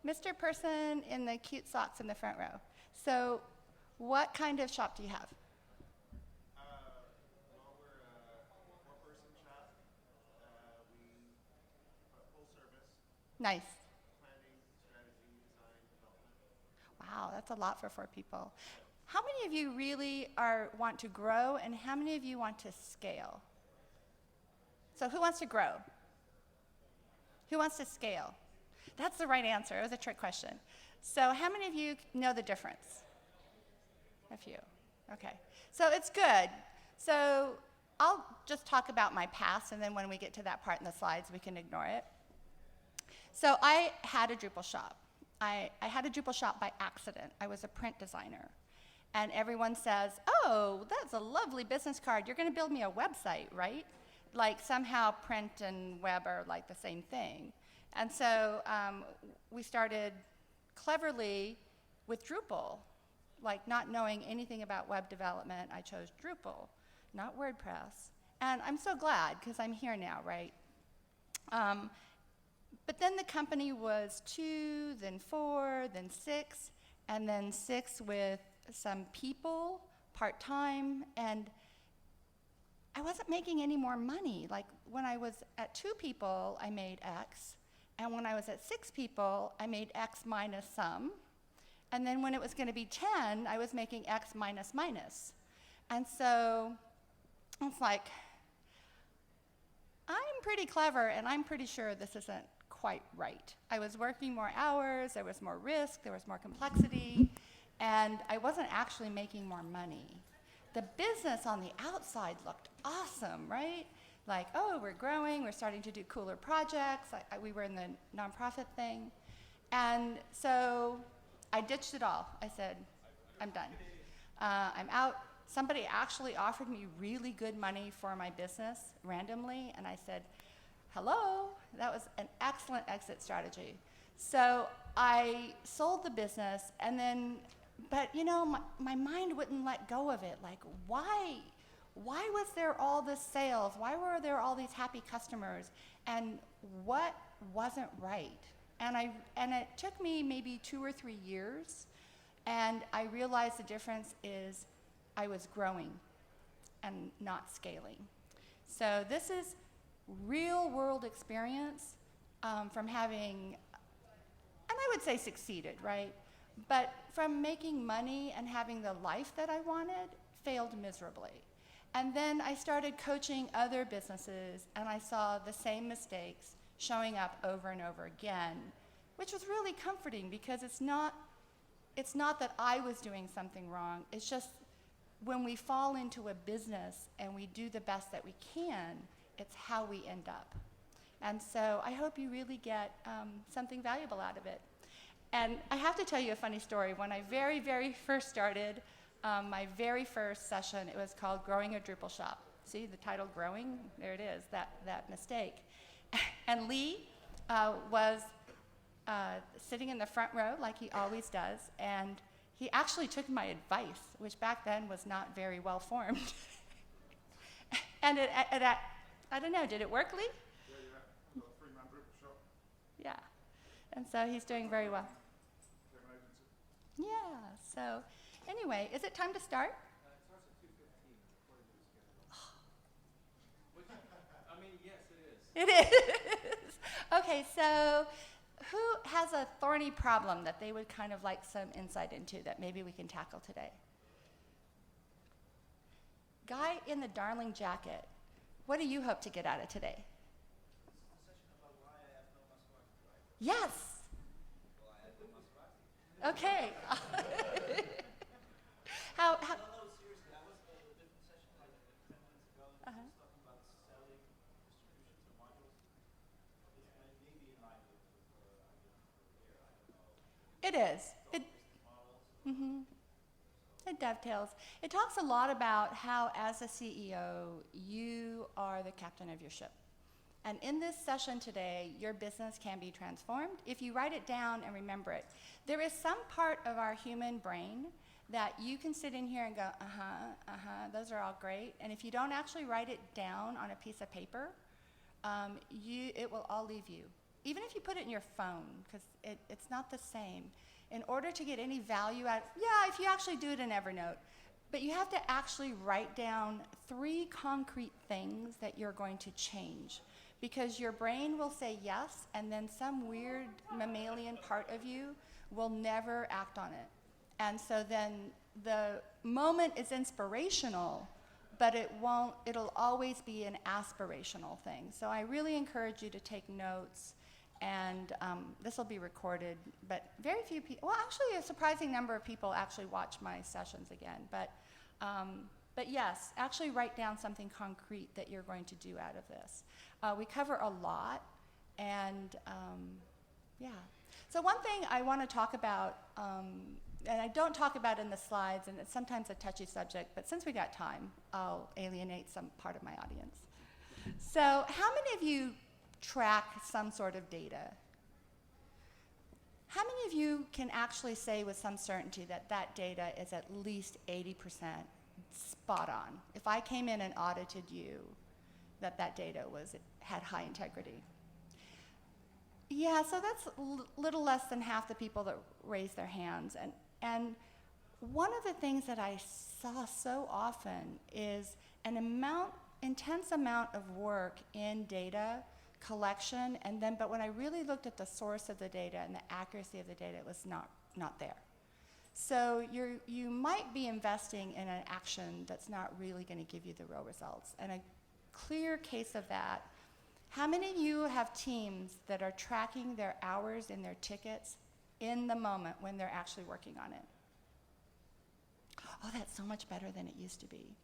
Mr. Person in the cute socks in the front row. So what kind of shop do you have? Well, we're a four-person shop. We full service, Nice. planning, strategy, design, development. Wow, that's a lot for 4 people. How many of you really want to grow, and how many of you want to scale? So who wants to grow? Who wants to scale? That's the right answer. It was a trick question. So how many of you know the difference? A few. Okay. So it's good. So I'll just talk about my past, and then when we get to that part in the slides, we can ignore it. So I had a Drupal shop. I had a Drupal shop by accident. I was a print designer. And everyone says, oh, that's a lovely business card. You're going to build me a website, right? Like somehow print and web are like the same thing. And so we started cleverly with Drupal, like not knowing anything about web development. I chose Drupal, not WordPress. And I'm so glad because I'm here now, right? But then the company was 2, then 4, then 6, and then 6 with some people, part-time, and I wasn't making any more money. Like when I was at 2 people, I made X, and when I was at 6 people, I made X minus some, and then when it was going to be 10, I was making X minus minus. And so it's like, I'm pretty clever, and I'm pretty sure this isn't quite right. I was working more hours, there was more risk, there was more complexity, and I wasn't actually making more money. The business on the outside looked awesome, right? Like, oh, we're growing, we're starting to do cooler projects. We were in the nonprofit thing. And so I ditched it all. I said, I'm done. I'm out. Somebody actually offered me really good money for my business randomly, and I said, hello? That was an excellent exit strategy. So I sold the business, and then, but you know, my mind wouldn't let go of it. Like, why was there all this sales? Why were there all these happy customers? And what wasn't right? And it took me maybe 2 or 3 years, and I realized the difference is I was growing and not scaling. So this is real world experience from having, and I would say succeeded, right? But from making money and having the life that I wanted, failed miserably. And then I started coaching other businesses, and I saw the same mistakes showing up over and over again, which was really comforting because it's not that I was doing something wrong. It's just when we fall into a business and we do the best that we can, it's how we end up. And so I hope you really get something valuable out of it. And I have to tell you a funny story. When I very, very first started, my very first session, it was called Growing a Drupal Shop. See the title, Growing? There it is, that mistake. And Lee was sitting in the front row like he always does, and he actually took my advice, which back then was not very well formed. And I don't know, did it work, Lee? Yeah, got a 3-man Drupal shop. Yeah. And so he's doing very well. We have an agency. Yeah. So anyway, is it time to start? It starts at 2:15 according to the schedule. Which, I mean, yes, it is. It is. Okay, so who has a thorny problem that they would kind of like some insight into that maybe we can tackle today? Guy in the darling jacket, what do you hope to get out of today? This is a session about why I have no Maserati, right? Yes. Well, I have no Maserati. Okay. No, seriously, I was at a different session like 10 minutes ago, and I was talking about selling distributions and modules. This may be in line with what I did here, I don't know. It is. It, Business models. It dovetails. It talks a lot about how, as a CEO, you are the captain of your ship. And in this session today, your business can be transformed if you write it down and remember it. There is some part of our human brain that you can sit in here and go, those are all great. And if you don't actually write it down on a piece of paper, it will all leave you. even if you put it in your phone, because it's not the same, in order to get any value out, yeah, if you actually do it in Evernote, but you have to actually write down 3 concrete things that you're going to change, because your brain will say yes, and then some weird mammalian part of you will never act on it. And so then the moment is inspirational, but it'll always be an aspirational thing. So I really encourage you to take notes, and this will be recorded, but very few people, well, actually a surprising number of people actually watch my sessions again, but yes, actually write down something concrete that you're going to do out of this. We cover a lot, and yeah. So one thing I want to talk about, and I don't talk about in the slides, and it's sometimes a touchy subject, but since we got time, I'll alienate some part of my audience. So how many of you track some sort of data? How many of you can actually say with some certainty that that data is at least 80% spot on? If I came in and audited you, that data had high integrity. Yeah, so that's little less than half the people that raise their hands. And one of the things that I saw so often is an intense amount of work in data collection, but when I really looked at the source of the data and the accuracy of the data, it was not there. So you might be investing in an action that's not really going to give you the real results. And a clear case of that, how many of you have teams that are tracking their hours in their tickets in the moment when they're actually working on it? Oh, that's so much better than it used to be.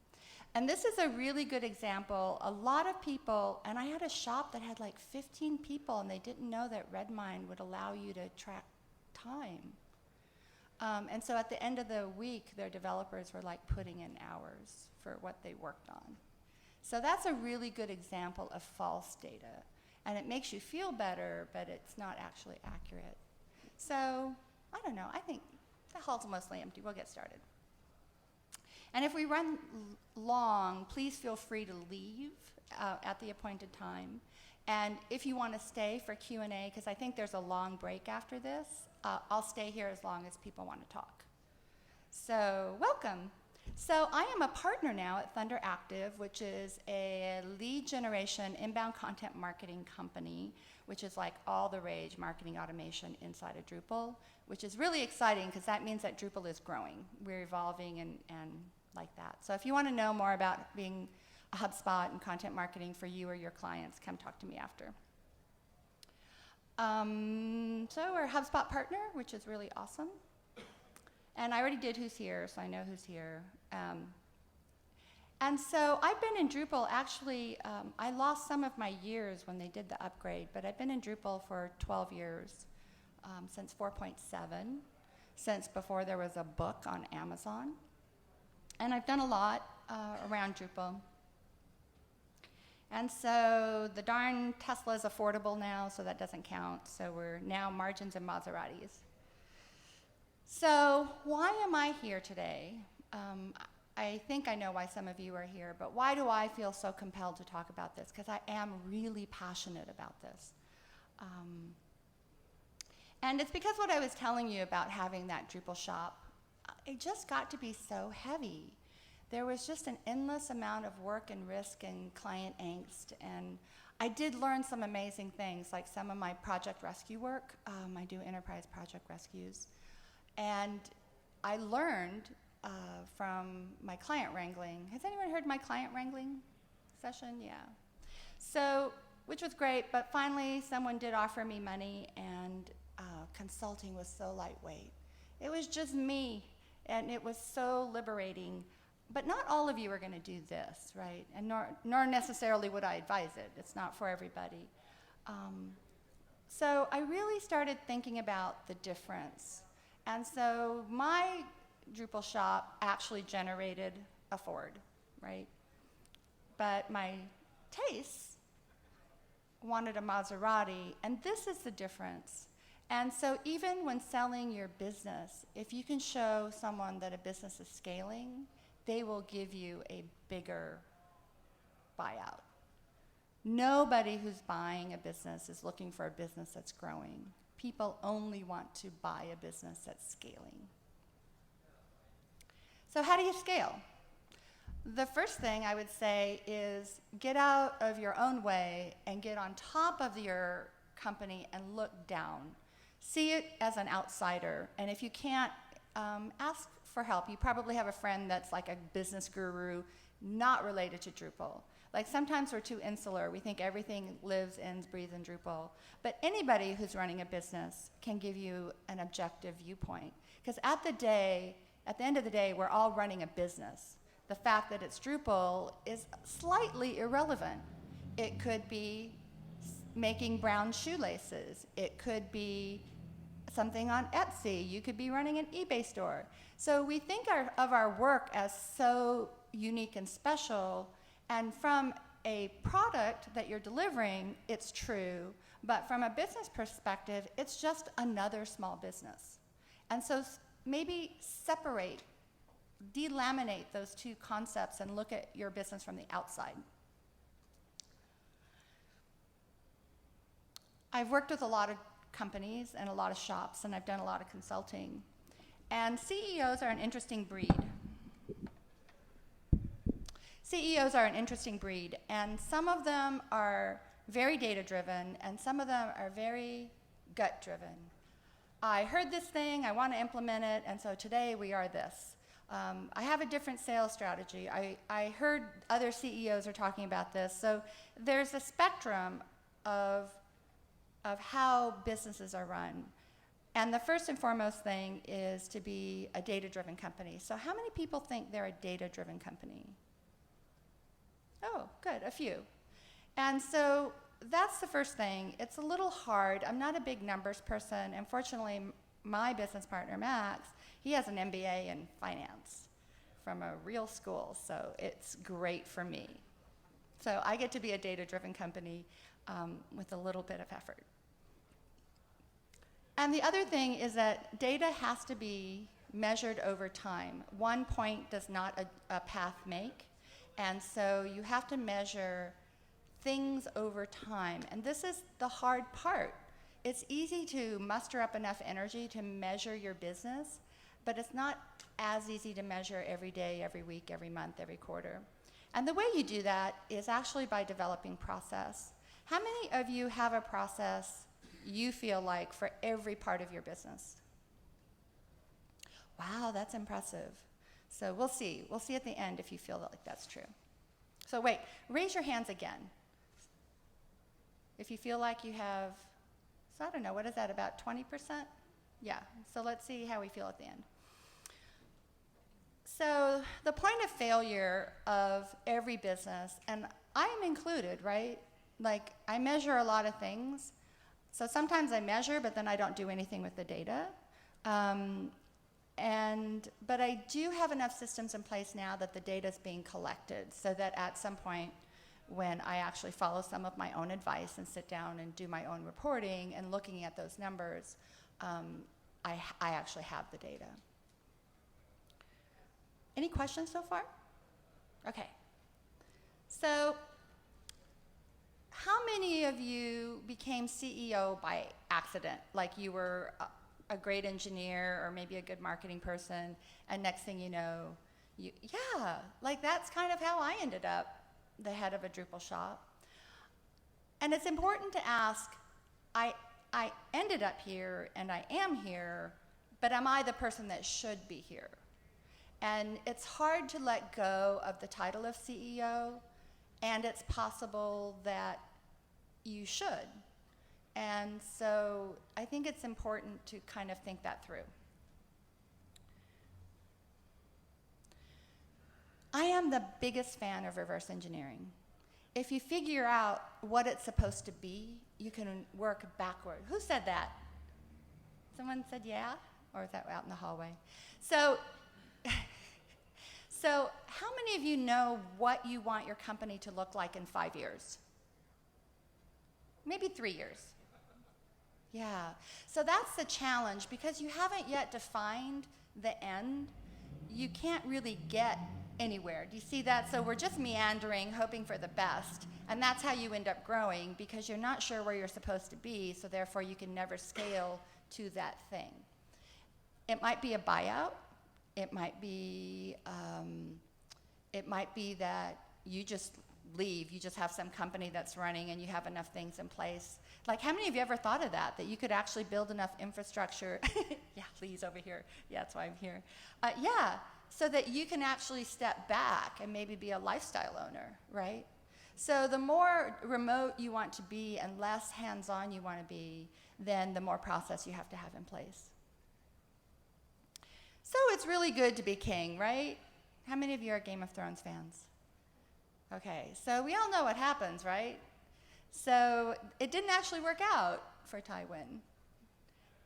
And this is a really good example. A lot of people, and I had a shop that had like 15 people, and they didn't know that Redmine would allow you to track time. And so at the end of the week, their developers were like putting in hours for what they worked on. So that's a really good example of false data. And it makes you feel better, but it's not actually accurate. So, I don't know, I think the hall's mostly empty. We'll get started. And if we run long, please feel free to leave at the appointed time. And if you want to stay for Q&A, because I think there's a long break after this, I'll stay here as long as people want to talk. So, welcome. So I am a partner now at Thunder Active, which is a lead generation inbound content marketing company, which is like all the rage marketing automation inside of Drupal, which is really exciting because that means that Drupal is growing. We're evolving and like that. So if you want to know more about being a HubSpot and content marketing for you or your clients, come talk to me after. So we're a HubSpot partner, which is really awesome. And I already did who's here, so I know who's here. And so I've been in Drupal, actually, I lost some of my years when they did the upgrade, but I've been in Drupal for 12 years, since 4.7, since before there was a book on Amazon. And I've done a lot around Drupal. And so the darn Tesla is affordable now, so that doesn't count. So we're now margins and Maseratis. So why am I here today? I think I know why some of you are here, but why do I feel so compelled to talk about this? Because I am really passionate about this. And it's because what I was telling you about having that Drupal shop, it just got to be so heavy. There was just an endless amount of work and risk and client angst. And I did learn some amazing things, like some of my project rescue work. I do enterprise project rescues. And I learned from my client wrangling. Has anyone heard my client wrangling session? Yeah. So, which was great, but finally someone did offer me money, and consulting was so lightweight. It was just me, and it was so liberating. But not all of you are going to do this, right? And nor necessarily would I advise it. It's not for everybody. So I really started thinking about the difference. And so my Drupal shop actually generated a Ford, right? But my tastes wanted a Maserati, and this is the difference. And so even when selling your business, if you can show someone that a business is scaling, they will give you a bigger buyout. Nobody who's buying a business is looking for a business that's growing. People only want to buy a business that's scaling. So how do you scale? The first thing I would say is get out of your own way and get on top of your company and look down. See it as an outsider. And if you can't, ask for help. You probably have a friend that's like a business guru, not related to Drupal. Like sometimes we're too insular. We think everything lives, ends, breathes in Drupal. But anybody who's running a business can give you an objective viewpoint. Because at the end of the day, we're all running a business. The fact that it's Drupal is slightly irrelevant. It could be making brown shoelaces. It could be something on Etsy. You could be running an eBay store. So we think of our work as so unique and special, and from a product that you're delivering, it's true, but from a business perspective, it's just another small business. And so maybe separate, delaminate those two concepts and look at your business from the outside. I've worked with a lot of companies and a lot of shops, and I've done a lot of consulting. And CEOs are an interesting breed. CEOs are an interesting breed, and some of them are very data-driven, and some of them are very gut-driven. I heard this thing, I want to implement it, and so today we are this. I have a different sales strategy. I heard other CEOs are talking about this. So there's a spectrum of how businesses are run. And the first and foremost thing is to be a data-driven company. So how many people think they're a data-driven company? Oh, good, a few. And so that's the first thing. It's a little hard. I'm not a big numbers person. And fortunately, my business partner, Max, he has an MBA in finance from a real school, so it's great for me. So I get to be a data-driven company with a little bit of effort. And the other thing is that data has to be measured over time. One point does not a path make, and so you have to measure things over time. And this is the hard part. It's easy to muster up enough energy to measure your business, but it's not as easy to measure every day, every week, every month, every quarter. And the way you do that is actually by developing process. How many of you have a process you feel like for every part of your business? Wow, that's impressive. So we'll see. We'll see at the end if you feel like that's true. So wait, raise your hands again. If you feel like you have, so I don't know, what is that, about 20%? Yeah, so let's see how we feel at the end. So the point of failure of every business, and I am included, right? Like I measure a lot of things. So sometimes I measure, but then I don't do anything with the data. But I do have enough systems in place now that the data is being collected so that at some point when I actually follow some of my own advice and sit down and do my own reporting and looking at those numbers, I actually have the data. Any questions so far? Okay. So how many of you became CEO by accident? Like you were a great engineer or maybe a good marketing person, and next thing you know, yeah, like that's kind of how I ended up the head of a Drupal shop. And it's important to ask, I ended up here and I am here, but am I the person that should be here? And it's hard to let go of the title of CEO, and it's possible that you should. And so I think it's important to kind of think that through. I am the biggest fan of reverse engineering. If you figure out what it's supposed to be, you can work backward. Who said that? Someone said yeah? Or is that out in the hallway? So how many of you know what you want your company to look like in 5 years? Maybe 3 years. Yeah. So that's the challenge, because you haven't yet defined the end. You can't really get anywhere. Do you see that? So we're just meandering, hoping for the best. And that's how you end up growing, because you're not sure where you're supposed to be, so therefore you can never scale to that thing. It might be a buyout. It might be that you just leave. You just have some company that's running and you have enough things in place. Like, how many of you ever thought of that you could actually build enough infrastructure? Yeah, Lee's over here. Yeah, that's why I'm here. So that you can actually step back and maybe be a lifestyle owner, right? So the more remote you want to be and less hands-on you want to be, then the more process you have to have in place. So it's really good to be king, right? How many of you are Game of Thrones fans? Okay, so we all know what happens, right? So it didn't actually work out for Tywin.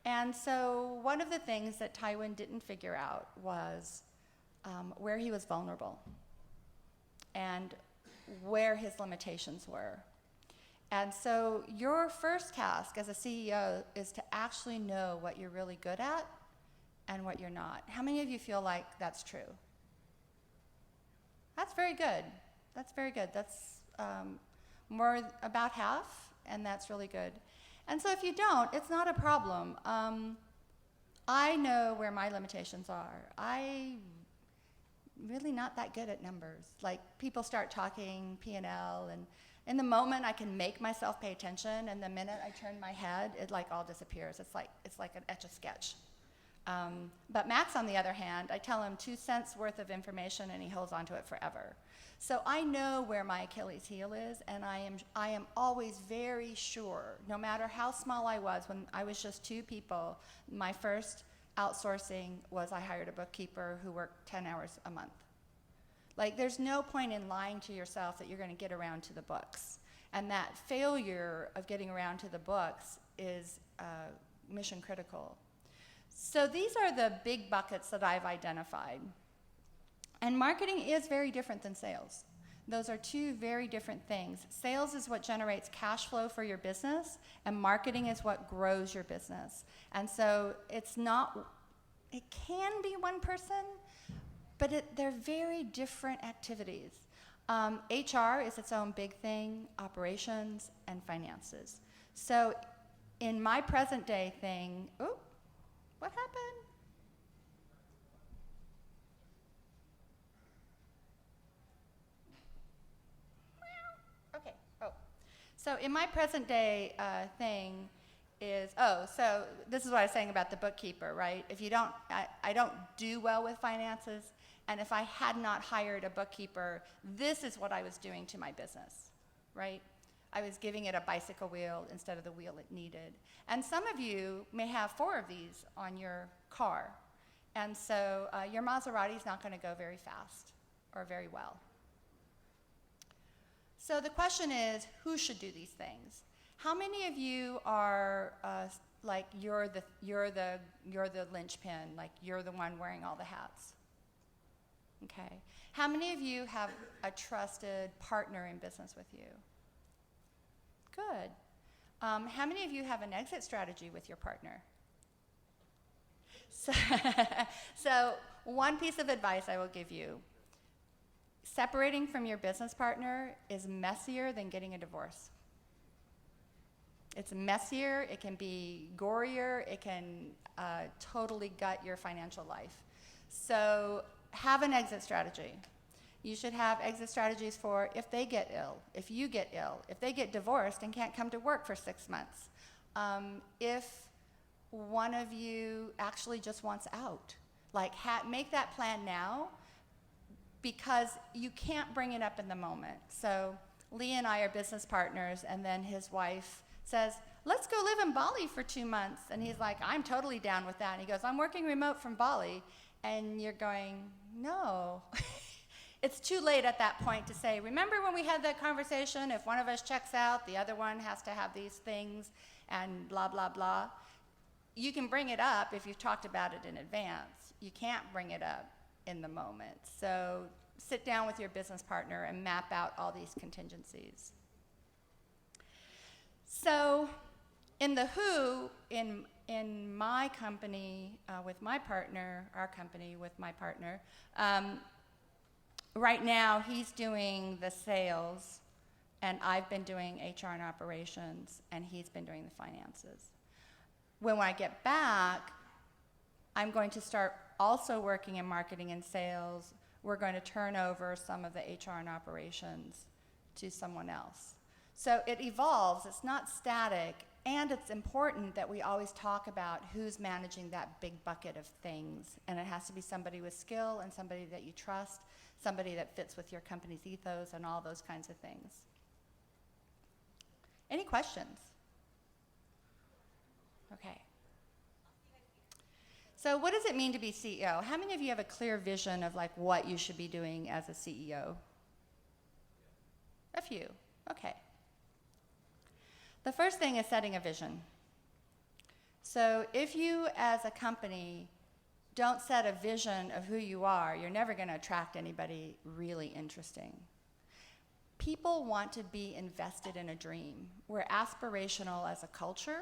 And so one of the things that Tywin didn't figure out was where he was vulnerable and where his limitations were. And so your first task as a CEO is to actually know what you're really good at and what you're not. How many of you feel like that's true? That's very good. That's very good. That's more about half, and that's really good. And so if you don't, it's not a problem. I know where my limitations are. I really not that good at numbers. Like, people start talking P&L, and in the moment I can make myself pay attention, and the minute I turn my head, it like all disappears. It's like an Etch-a-Sketch. But Max, on the other hand, I tell him 2 cents worth of information and he holds on to it forever. So I know where my Achilles heel is, and I am always very sure, no matter how small I was, when I was just 2 people, my first outsourcing was I hired a bookkeeper who worked 10 hours a month. Like, there's no point in lying to yourself that you're going to get around to the books. And that failure of getting around to the books is mission critical. So these are the big buckets that I've identified. And marketing is very different than sales. Those are 2 very different things. Sales is what generates cash flow for your business, and marketing is what grows your business. And so it can be one person, but they're very different activities. HR is its own big thing, operations, and finances. So in my present day thing, what happened? Okay. So in my present day thing is, so this is what I was saying about the bookkeeper, right? If you don't, I don't do well with finances, and if I had not hired a bookkeeper, this is what I was doing to my business, right? I was giving it a bicycle wheel instead of the wheel it needed. And some of you may have 4 of these on your car. And so your Maserati is not going to go very fast or very well. So the question is, who should do these things? How many of you are like you're the linchpin, like you're the one wearing all the hats? Okay. How many of you have a trusted partner in business with you? Good. How many of you have an exit strategy with your partner? So one piece of advice I will give you: separating from your business partner is messier than getting a divorce. It's messier, it can be gorier, it can totally gut your financial life. So have an exit strategy. You should have exit strategies for if they get ill, if you get ill, if they get divorced and can't come to work for 6 months, if one of you actually just wants out. Like, make that plan now, because you can't bring it up in the moment. So Lee and I are business partners, and then his wife says, let's go live in Bali for 2 months. And he's like, I'm totally down with that. And he goes, I'm working remote from Bali. And you're going, no. It's too late at that point to say, remember when we had that conversation, if one of us checks out, the other one has to have these things and blah, blah, blah. You can bring it up if you've talked about it in advance. You can't bring it up in the moment. So sit down with your business partner and map out all these contingencies. So in the Who, in my company with my partner, our company with my partner, right now, he's doing the sales, and I've been doing HR and operations, and he's been doing the finances. When I get back, I'm going to start also working in marketing and sales. We're going to turn over some of the HR and operations to someone else. So it evolves, it's not static, and it's important that we always talk about who's managing that big bucket of things. And it has to be somebody with skill and somebody that you trust, somebody that fits with your company's ethos and all those kinds of things. Any questions? Okay. So what does it mean to be CEO? How many of you have a clear vision of like what you should be doing as a CEO? A few. Okay. The first thing is setting a vision. So if you as a company don't set a vision of who you are, you're never going to attract anybody really interesting. People want to be invested in a dream. We're aspirational as a culture.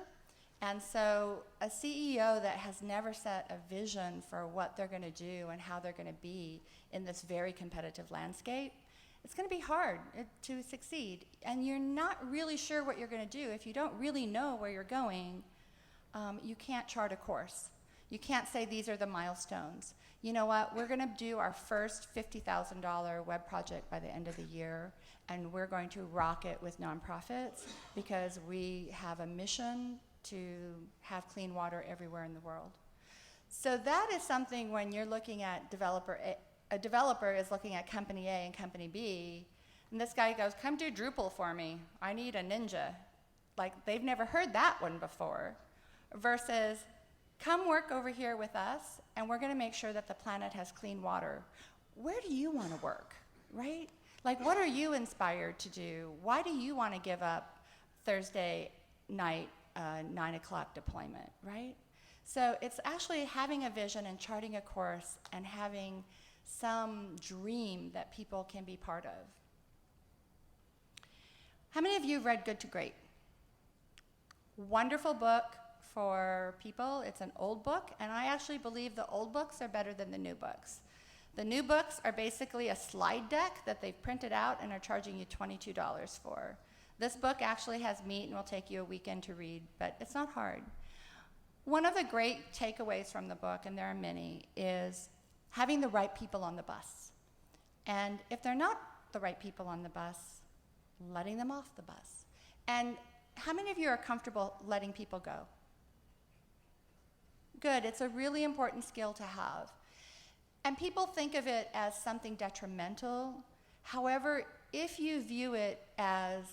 And so a CEO that has never set a vision for what they're going to do and how they're going to be in this very competitive landscape, it's going to be hard to succeed. And you're not really sure what you're going to do. If you don't really know where you're going, you can't chart a course. You can't say these are the milestones. You know what, we're going to do our first $50,000 web project by the end of the year, and we're going to rock it with nonprofits because we have a mission to have clean water everywhere in the world. So that is something when you're looking at a developer is looking at company A and company B, and this guy goes, come do Drupal for me. I need a ninja. Like, they've never heard that one before. Versus, come work over here with us, and we're going to make sure that the planet has clean water. Where do you want to work, right? Like, what are you inspired to do? Why do you want to give up Thursday night 9 o'clock deployment, right? So it's actually having a vision and charting a course and having some dream that people can be part of. How many of you have read Good to Great? Wonderful book for people. It's an old book, and I actually believe the old books are better than the new books. The new books are basically a slide deck that they've printed out and are charging you $22 for. This book actually has meat and will take you a weekend to read, but it's not hard. One of the great takeaways from the book, and there are many, is having the right people on the bus. And if they're not the right people on the bus, letting them off the bus. And how many of you are comfortable letting people go? Good, it's a really important skill to have. And people think of it as something detrimental. However, if you view it as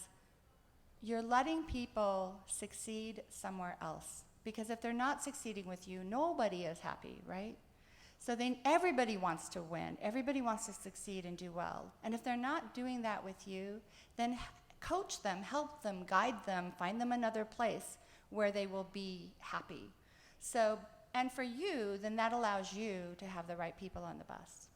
you're letting people succeed somewhere else, because if they're not succeeding with you, nobody is happy, right? So then everybody wants to win. Everybody wants to succeed and do well. And if they're not doing that with you, then coach them, help them, guide them, find them another place where they will be happy. So, and for you, then that allows you to have the right people on the bus.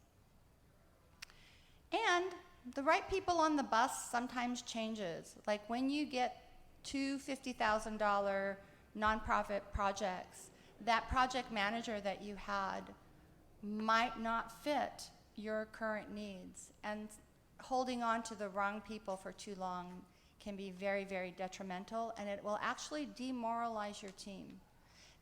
And the right people on the bus sometimes changes. Like when you get two $50,000 nonprofit projects, that project manager that you had might not fit your current needs. And holding on to the wrong people for too long can be very, very detrimental, and it will actually demoralize your team.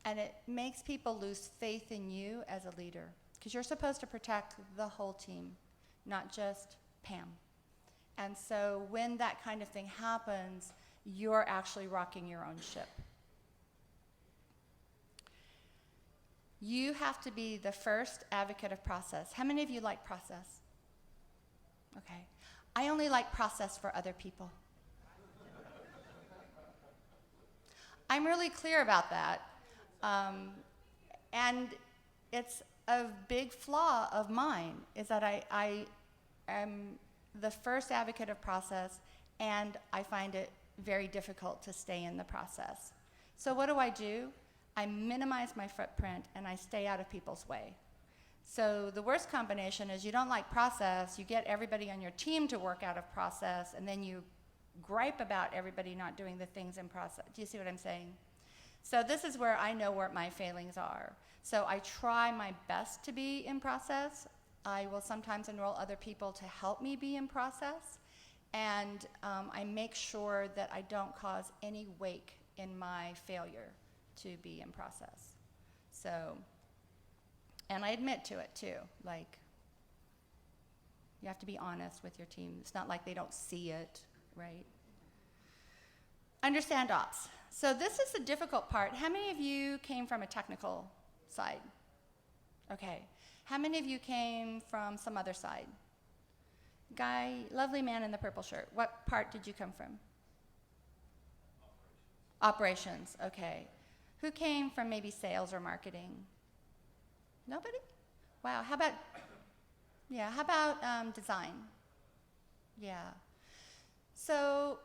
And it makes people lose faith in you as a leader, because you're supposed to protect the whole team, not just Pam. And so when that kind of thing happens, you're actually rocking your own ship. You have to be the first advocate of process. How many of you like process? Okay. I only like process for other people. I'm really clear about that. And it's a big flaw of mine, is that I am the first advocate of process, and I find it very difficult to stay in the process. So what do? I minimize my footprint, and I stay out of people's way. So the worst combination is you don't like process, you get everybody on your team to work out of process, and then you gripe about everybody not doing the things in process. Do you see what I'm saying? So this is where I know where my failings are. So I try my best to be in process, I will sometimes enroll other people to help me be in process, and I make sure that I don't cause any wake in my failure to be in process. So, and I admit to it too, like, you have to be honest with your team. It's not like they don't see it, right? Understand ops. So this is the difficult part. How many of you came from a technical side? Okay. How many of you came from some other side? Guy, lovely man in the purple shirt. What part did you come from? Operations, okay. Who came from maybe sales or marketing? Nobody? Wow, how about design? Yeah. So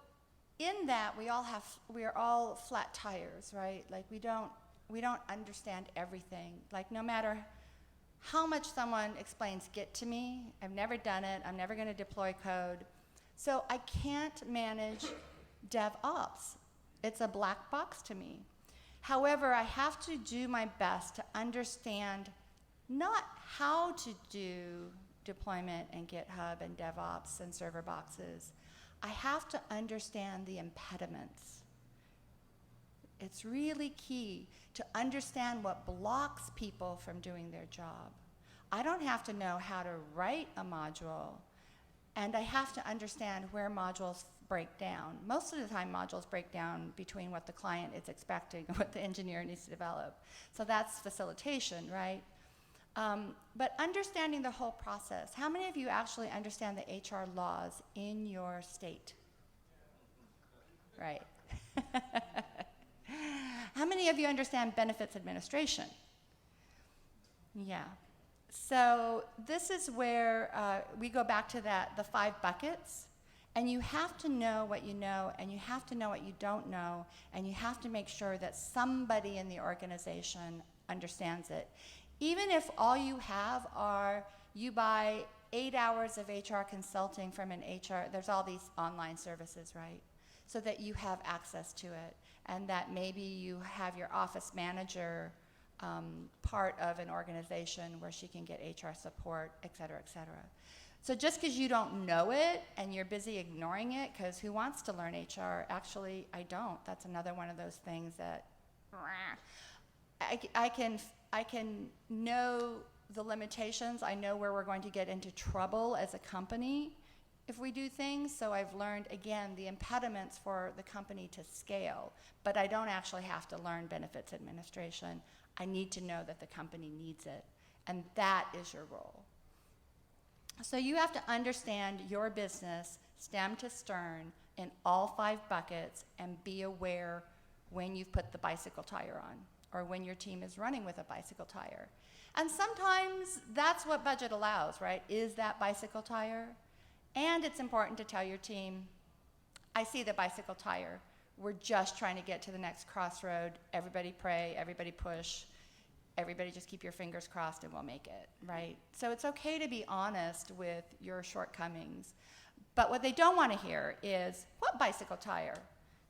in that, we are all flat tires, right? Like we don't understand everything. Like no matter how much someone explains Git to me, I've never done it, I'm never gonna deploy code. So I can't manage DevOps. It's a black box to me. However, I have to do my best to understand not how to do deployment and GitHub and DevOps and server boxes. I have to understand the impediments. It's really key to understand what blocks people from doing their job. I don't have to know how to write a module, and I have to understand where modules break down. Most of the time, modules break down between what the client is expecting and what the engineer needs to develop. So that's facilitation, right? But understanding the whole process. How many of you actually understand the HR laws in your state? Right. How many of you understand benefits administration? Yeah. So this is where we go back to the 5 buckets. And you have to know what you know, and you have to know what you don't know, and you have to make sure that somebody in the organization understands it. Even if all you have are, you buy 8 hours of HR consulting from an HR, there's all these online services, right? So that you have access to it, and that maybe you have your office manager part of an organization where she can get HR support, et cetera, et cetera. So just because you don't know it and you're busy ignoring it, because who wants to learn HR? Actually, I don't. That's another one of those things that I can know the limitations. I know where we're going to get into trouble as a company if we do things. So I've learned, again, the impediments for the company to scale. But I don't actually have to learn benefits administration. I need to know that the company needs it. And that is your role. So you have to understand your business stem to stern in all 5 buckets and be aware when you've put the bicycle tire on or when your team is running with a bicycle tire. And sometimes that's what budget allows, right? Is that bicycle tire? And it's important to tell your team, I see the bicycle tire. We're just trying to get to the next crossroad. Everybody pray, everybody push. Everybody just keep your fingers crossed and we'll make it, right? So it's okay to be honest with your shortcomings. But what they don't want to hear is, what bicycle tire?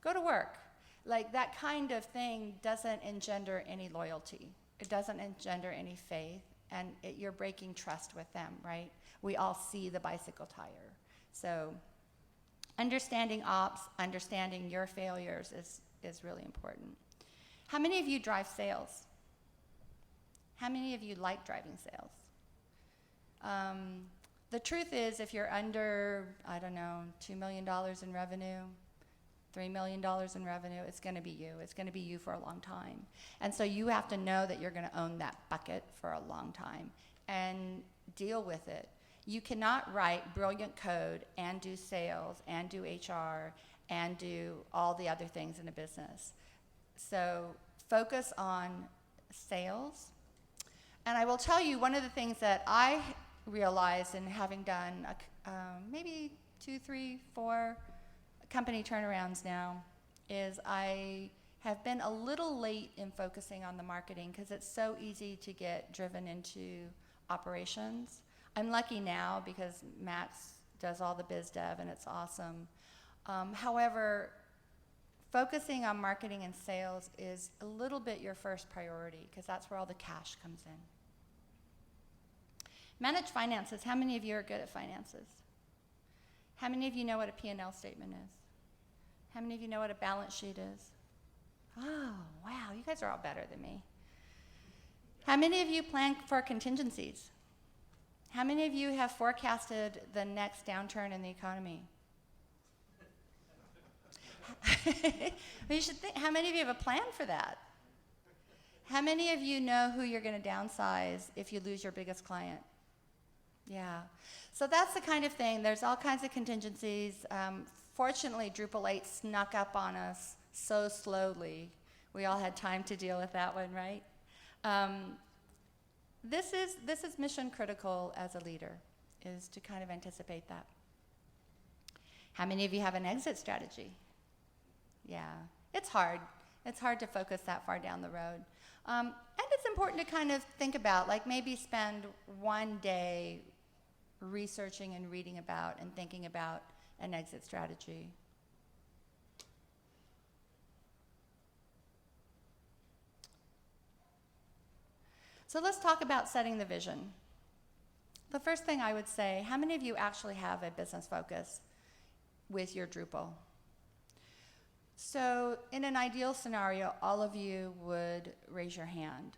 Go to work. Like that kind of thing doesn't engender any loyalty. It doesn't engender any faith, and you're breaking trust with them, right? We all see the bicycle tire. So understanding ops, understanding your failures is really important. How many of you drive sales? How many of you like driving sales? The truth is, if you're under, I don't know, $2 million in revenue, $3 million in revenue, it's going to be you. It's going to be you for a long time. And so you have to know that you're going to own that bucket for a long time and deal with it. You cannot write brilliant code and do sales and do HR and do all the other things in a business. So focus on sales. And I will tell you, one of the things that I realized in having done maybe 2, 3, 4 company turnarounds now is I have been a little late in focusing on the marketing because it's so easy to get driven into operations. I'm lucky now because Max does all the biz dev and it's awesome. However, focusing on marketing and sales is a little bit your first priority because that's where all the cash comes in. Manage finances. How many of you are good at finances? How many of you know what a P&L statement is? How many of you know what a balance sheet is? Oh, wow, you guys are all better than me. How many of you plan for contingencies? How many of you have forecasted the next downturn in the economy? You should think, how many of you have a plan for that? How many of you know who you're going to downsize if you lose your biggest client? Yeah. So that's the kind of thing. There's all kinds of contingencies. Fortunately, Drupal 8 snuck up on us so slowly. We all had time to deal with that one, right? This is mission critical as a leader, is to kind of anticipate that. How many of you have an exit strategy? Yeah, it's hard. It's hard to focus that far down the road. And it's important to kind of think about, like maybe spend one day researching and reading about and thinking about an exit strategy. So let's talk about setting the vision. The first thing I would say, how many of you actually have a business focus with your Drupal? So in an ideal scenario, all of you would raise your hand.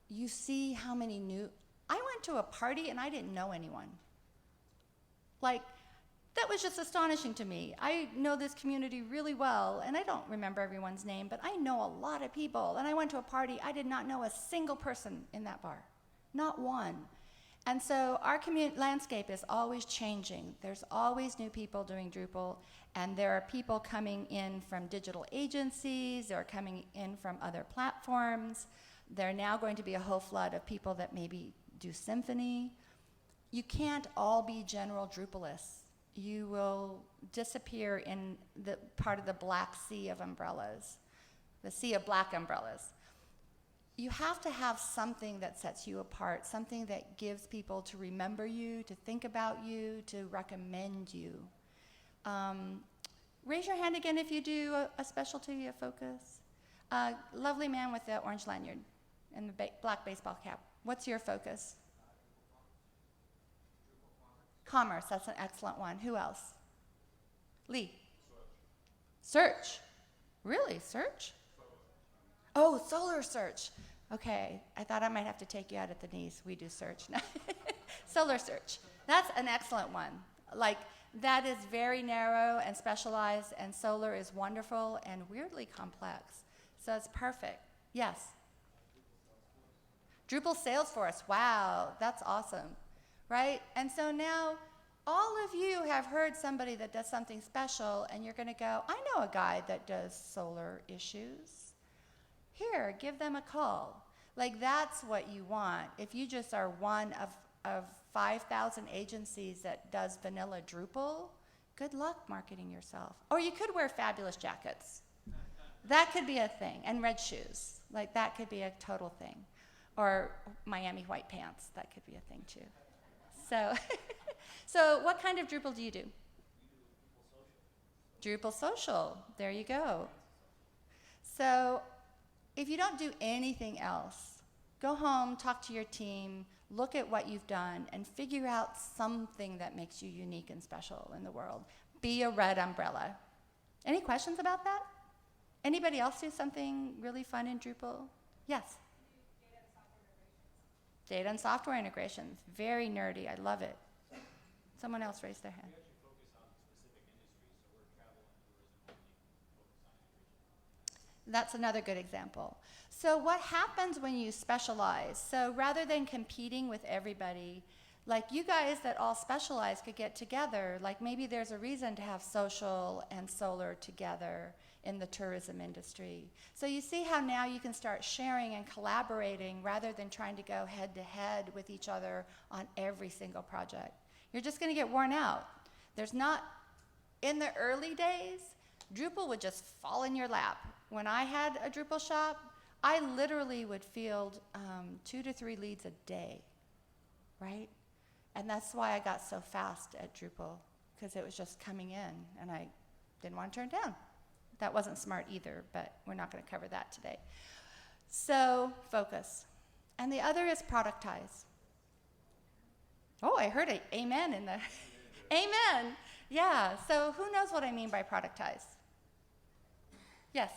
You see how many new... I went to a party and I didn't know anyone. Like, that was just astonishing to me. I know this community really well, and I don't remember everyone's name, but I know a lot of people. And I went to a party, I did not know a single person in that bar, not one. And so our landscape is always changing. There's always new people doing Drupal, and there are people coming in from digital agencies, they're coming in from other platforms. There are now going to be a whole flood of people that maybe do Symfony. You can't all be general Drupalists. You will disappear in the part of the black sea of umbrellas, the sea of black umbrellas. You have to have something that sets you apart, something that gives people to remember you, to think about you, to recommend you. Raise your hand again if you do a specialty, a focus. Lovely man with the orange lanyard and the black baseball cap. What's your focus? Commerce, that's an excellent one. Who else? Lee? Search. Really, search? Oh, solar search. Okay, I thought I might have to take you out at the knees. We do search. Solar search. That's an excellent one. Like, that is very narrow and specialized, and solar is wonderful and weirdly complex. So it's perfect. Yes? Drupal Salesforce. Wow, that's awesome. Right? And so now all of you have heard somebody that does something special, and you're going to go, I know a guy that does solar issues. Here, give them a call. Like, that's what you want. If you just are one of 5,000 agencies that does vanilla Drupal, good luck marketing yourself. Or you could wear fabulous jackets. That could be a thing. And red shoes. Like, that could be a total thing. Or Miami white pants. That could be a thing, too. So, so what kind of Drupal do you do? Drupal Social. There you go. So if you don't do anything else, go home, talk to your team, look at what you've done, and figure out something that makes you unique and special in the world. Be a red umbrella. Any questions about that? Anybody else do something really fun in Drupal? Yes? Data and software integrations. Very nerdy. I love it. Someone else raised their hand. We actually focus on specific industries, so we're travel and tourism only focus on integration. That's another good example. So what happens when you specialize? So rather than competing with everybody, like you guys that all specialize could get together, like maybe there's a reason to have social and solar together in the tourism industry. So you see how now you can start sharing and collaborating rather than trying to go head to head with each other on every single project. You're just going to get worn out. There's not, in the early days, Drupal would just fall in your lap. When I had a Drupal shop, I literally would field 2 to 3 leads a day, right? And that's why I got so fast at Drupal, because it was just coming in, and I didn't want to turn it down. That wasn't smart either, but we're not going to cover that today. So focus. And the other is productize. Oh, I heard an amen in the, amen. Yeah, so who knows what I mean by productize? Yes?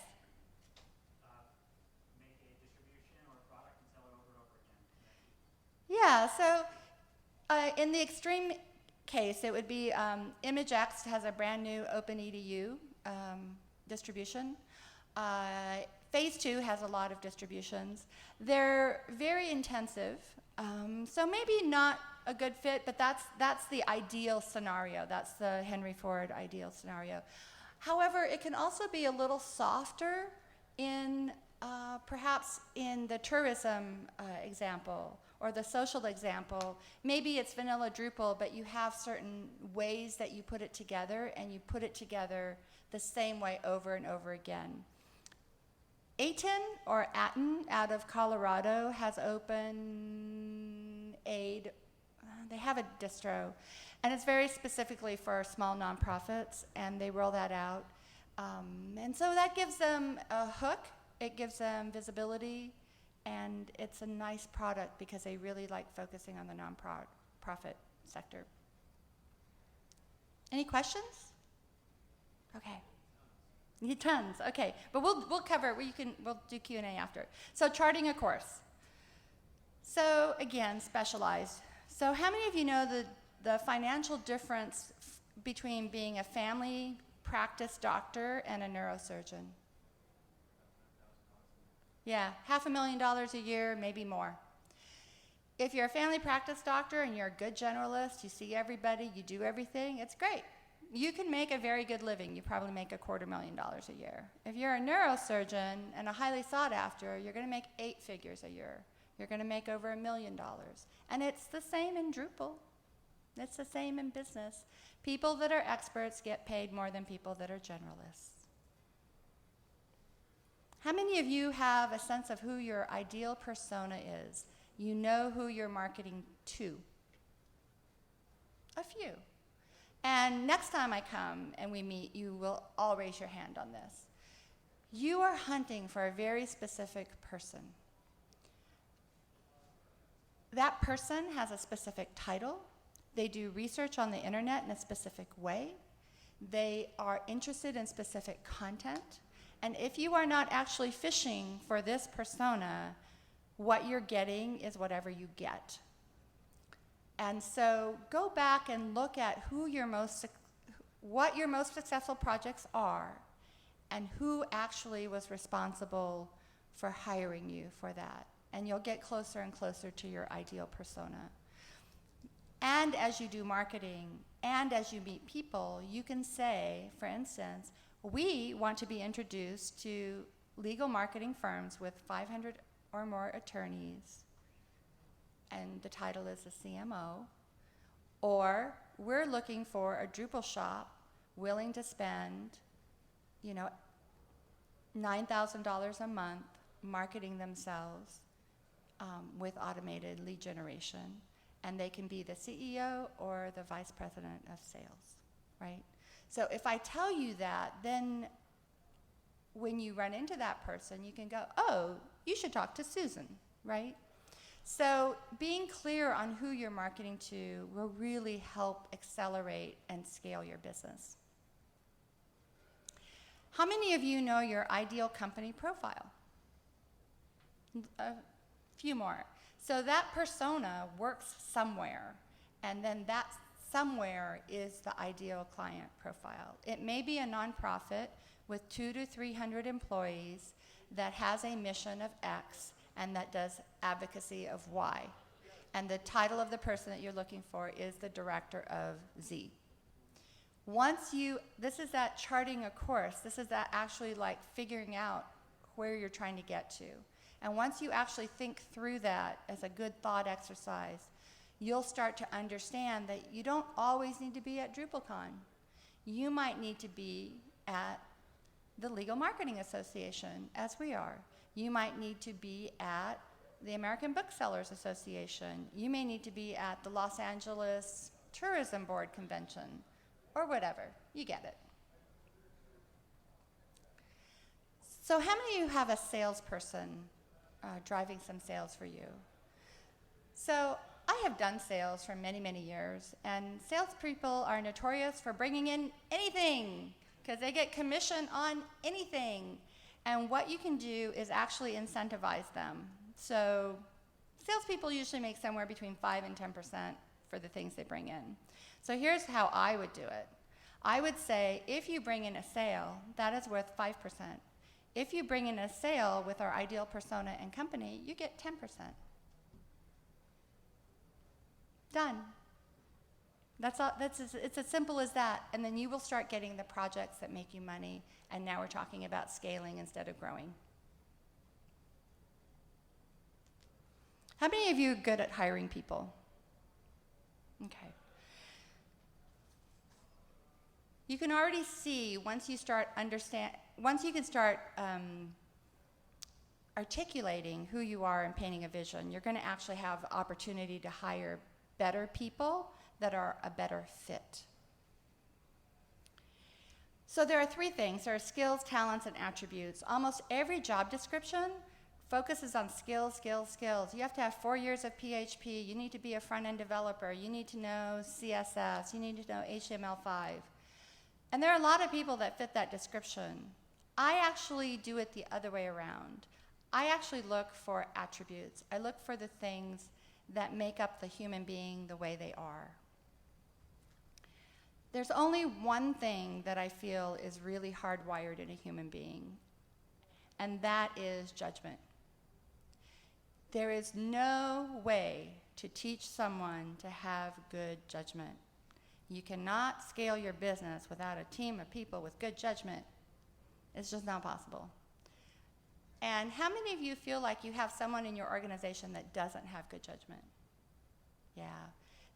Make a distribution or a product and sell it over and over again. Yeah, so in the extreme case, it would be ImageX has a brand new OpenEDU distribution. Phase 2 has a lot of distributions. They're very intensive, so maybe not a good fit, but that's the ideal scenario. That's the Henry Ford ideal scenario. However, it can also be a little softer in perhaps in the tourism example or the social example. Maybe it's vanilla Drupal, but you have certain ways that you put it together, and you put it together the same way over and over again. Aten or Aten out of Colorado has open aid. They have a distro, and it's very specifically for small nonprofits, and they roll that out. And so that gives them a hook, it gives them visibility, and it's a nice product because they really like focusing on the nonprofit sector. Any questions? Okay. You tons. Okay, but we'll cover. We'll do Q&A after. So charting a course. So again, specialized. So how many of you know the financial difference between being a family practice doctor and a neurosurgeon? Yeah, $500,000 a year, maybe more. If you're a family practice doctor and you're a good generalist, you see everybody, you do everything, it's great. You can make a very good living. You probably make $250,000 a year. If you're a neurosurgeon and a highly sought after, you're going to make 8 figures a year. You're going to make over $1 million. And it's the same in Drupal. It's the same in business. People that are experts get paid more than people that are generalists. How many of you have a sense of who your ideal persona is? You know who you're marketing to? A few. And next time I come and we meet, you will all raise your hand on this. You are hunting for a very specific person. That person has a specific title. They do research on the internet in a specific way. They are interested in specific content. And if you are not actually fishing for this persona, what you're getting is whatever you get. And so go back and look at what your most successful projects are and who actually was responsible for hiring you for that. And you'll get closer and closer to your ideal persona. And as you do marketing and as you meet people, you can say, for instance, we want to be introduced to legal marketing firms with 500 or more attorneys, and the title is a CMO, or we're looking for a Drupal shop willing to spend, $9,000 a month marketing themselves with automated lead generation, and they can be the CEO or the vice president of sales, right? So if I tell you that, then when you run into that person, you can go, oh, you should talk to Susan, right? So being clear on who you're marketing to will really help accelerate and scale your business. How many of you know your ideal company profile? A few more. So that persona works somewhere, and then that somewhere is the ideal client profile. It may be a nonprofit with 200 to 300 employees that has a mission of X and that does advocacy of Y. And the title of the person that you're looking for is the director of Z. This is that charting a course. This is that actually like figuring out where you're trying to get to. And once you actually think through that as a good thought exercise, you'll start to understand that you don't always need to be at DrupalCon. You might need to be at the Legal Marketing Association, as we are. You might need to be at the American Booksellers Association. You may need to be at the Los Angeles Tourism Board Convention, or whatever. You get it. So how many of you have a salesperson driving some sales for you? So I I have done sales for many, many years, and salespeople are notorious for bringing in anything because they get commission on anything. And what you can do is actually incentivize them. So salespeople usually make somewhere between 5 and 10% for the things they bring in. So here's how I would do it. I would say if you bring in a sale, that is worth 5%. If you bring in a sale with our ideal persona and company, you get 10%. Done. That's all. It's as simple as that. And then you will start getting the projects that make you money. And now we're talking about scaling instead of growing. How many of you are good at hiring people? Okay. You can already see once you can start articulating who you are and painting a vision, you're going to actually have opportunity to hire better people that are a better fit. So there are 3 things. There are skills, talents, and attributes. Almost every job description focuses on skills, skills, skills. You have to have 4 years of PHP. You need to be a front-end developer. You need to know CSS. You need to know HTML5. And there are a lot of people that fit that description. I actually do it the other way around. I actually look for attributes. I look for the things that make up the human being the way they are. There's only one thing that I feel is really hardwired in a human being, and that is judgment. There is no way to teach someone to have good judgment. You cannot scale your business without a team of people with good judgment. It's just not possible. And how many of you feel like you have someone in your organization that doesn't have good judgment? Yeah.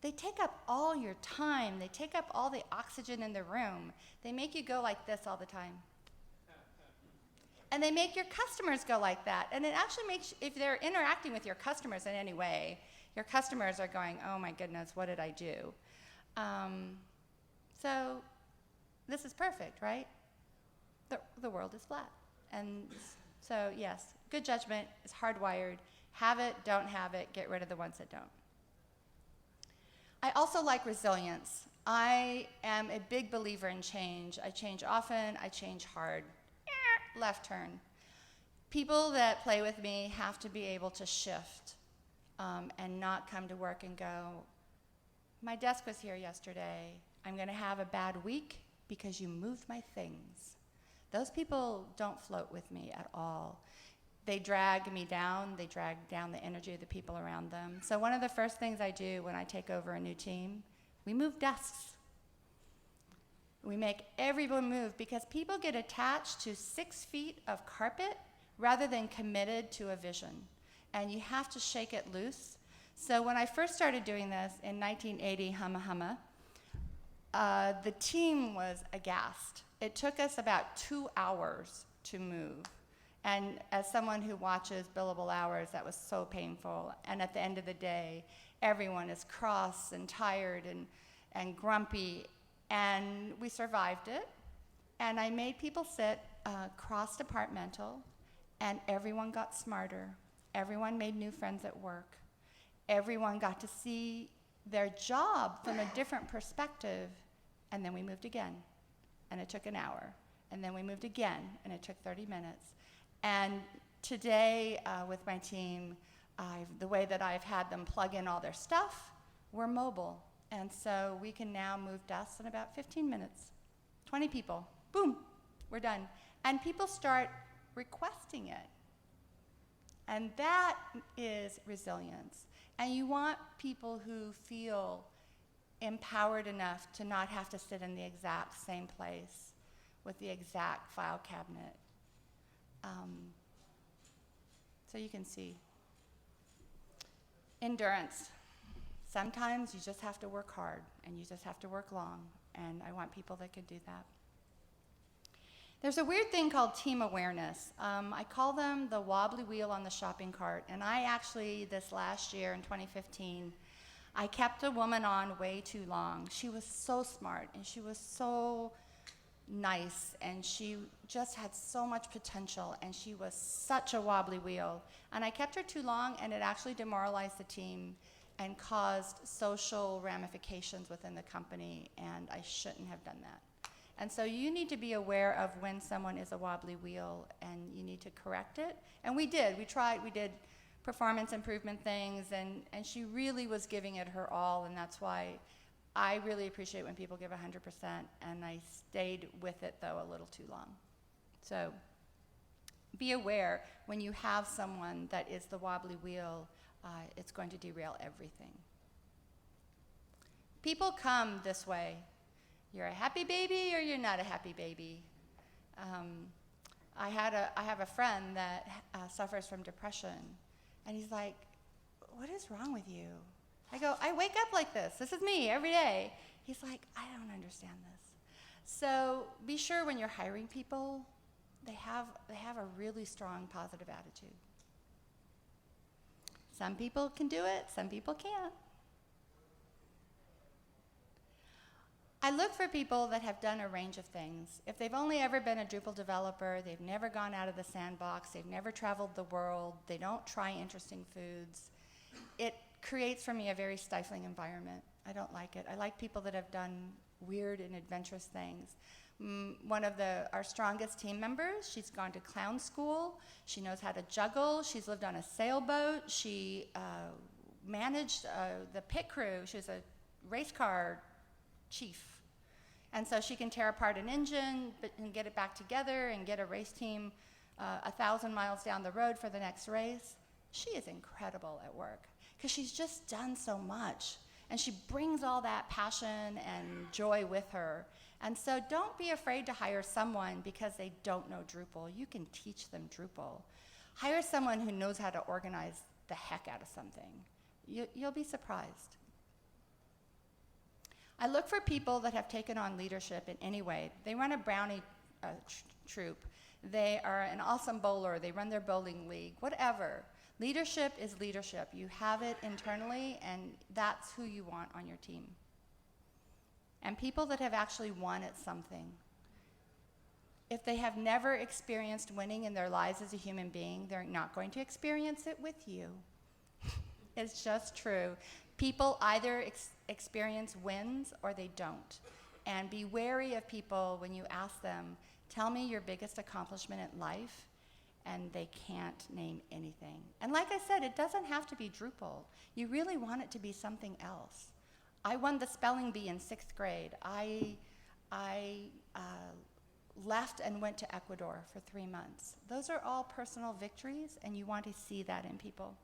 They take up all your time. They take up all the oxygen in the room. They make you go like this all the time. And they make your customers go like that. And it actually makes, if they're interacting with your customers in any way, your customers are going, oh my goodness, what did I do? So this is perfect, right? The world is flat. And so yes, good judgment is hardwired. Have it, don't have it, get rid of the ones that don't. I also like resilience. I am a big believer in change. I change often, I change hard. Left turn. People that play with me have to be able to shift and not come to work and go, my desk was here yesterday. I'm going to have a bad week because you moved my things. Those people don't float with me at all. They drag me down. They drag down the energy of the people around them. So one of the first things I do when I take over a new team, we move desks. We make everyone move because people get attached to 6 feet of carpet rather than committed to a vision. And you have to shake it loose. So when I first started doing this in 1980, the team was aghast. It took us about 2 hours to move. And as someone who watches billable hours, that was so painful. And at the end of the day, everyone is cross and tired and grumpy. And we survived it. And I made people sit cross-departmental, and everyone got smarter. Everyone made new friends at work. Everyone got to see their job from a different perspective. And then we moved again, and it took an hour. And then we moved again, and it took 30 minutes. And today, with my team, the way that I've had them plug in all their stuff, we're mobile. And so we can now move desks in about 15 minutes. 20 people, boom, we're done. And people start requesting it. And that is resilience. And you want people who feel empowered enough to not have to sit in the exact same place with the exact file cabinet. So you can see. Endurance. Sometimes you just have to work hard, and you just have to work long, and I want people that can do that. There's a weird thing called team awareness. I call them the wobbly wheel on the shopping cart, and I actually, this last year in 2015, I kept a woman on way too long. She was so smart, and she was so nice, and she just had so much potential, and she was such a wobbly wheel. And I kept her too long, and it actually demoralized the team. and caused social ramifications within the company, and I shouldn't have done that. And so you need to be aware of when someone is a wobbly wheel, and you need to correct it. And we did. We did performance improvement things, and she really was giving it her all, and that's why I really appreciate when people give 100%, and I stayed with it, though, a little too long. So be aware when you have someone that is the wobbly wheel, it's going to derail everything. People come this way. You're a happy baby or you're not a happy baby. I have a friend that suffers from depression, and he's like, "What is wrong with you?" I go, "I wake up like this. This is me every day." He's like, "I don't understand this." So be sure when you're hiring people, they have a really strong positive attitude. Some people can do it, some people can't. I look for people that have done a range of things. If they've only ever been a Drupal developer, they've never gone out of the sandbox, they've never traveled the world, they don't try interesting foods, it creates for me a very stifling environment. I don't like it. I like people that have done weird and adventurous things. One of our strongest team members, she's gone to clown school, she knows how to juggle, she's lived on a sailboat, she managed the pit crew, she was a race car chief. And so she can tear apart an engine and get it back together and get a race team 1,000 miles down the road for the next race. She is incredible at work because she's just done so much. And she brings all that passion and joy with her. And so don't be afraid to hire someone because they don't know Drupal. You can teach them Drupal. Hire someone who knows how to organize the heck out of something. You'll be surprised. I look for people that have taken on leadership in any way. They run a brownie troop. They are an awesome bowler. They run their bowling league, whatever. Leadership is leadership. You have it internally, and that's who you want on your team. And people that have actually won at something. If they have never experienced winning in their lives as a human being, they're not going to experience it with you. It's just true. People either experience wins or they don't. And be wary of people when you ask them, "Tell me your biggest accomplishment in life," and they can't name anything. And like I said, it doesn't have to be Drupal. You really want it to be something else. I won the spelling bee in 6th grade. I left and went to Ecuador for 3 months. Those are all personal victories, and you want to see that in people.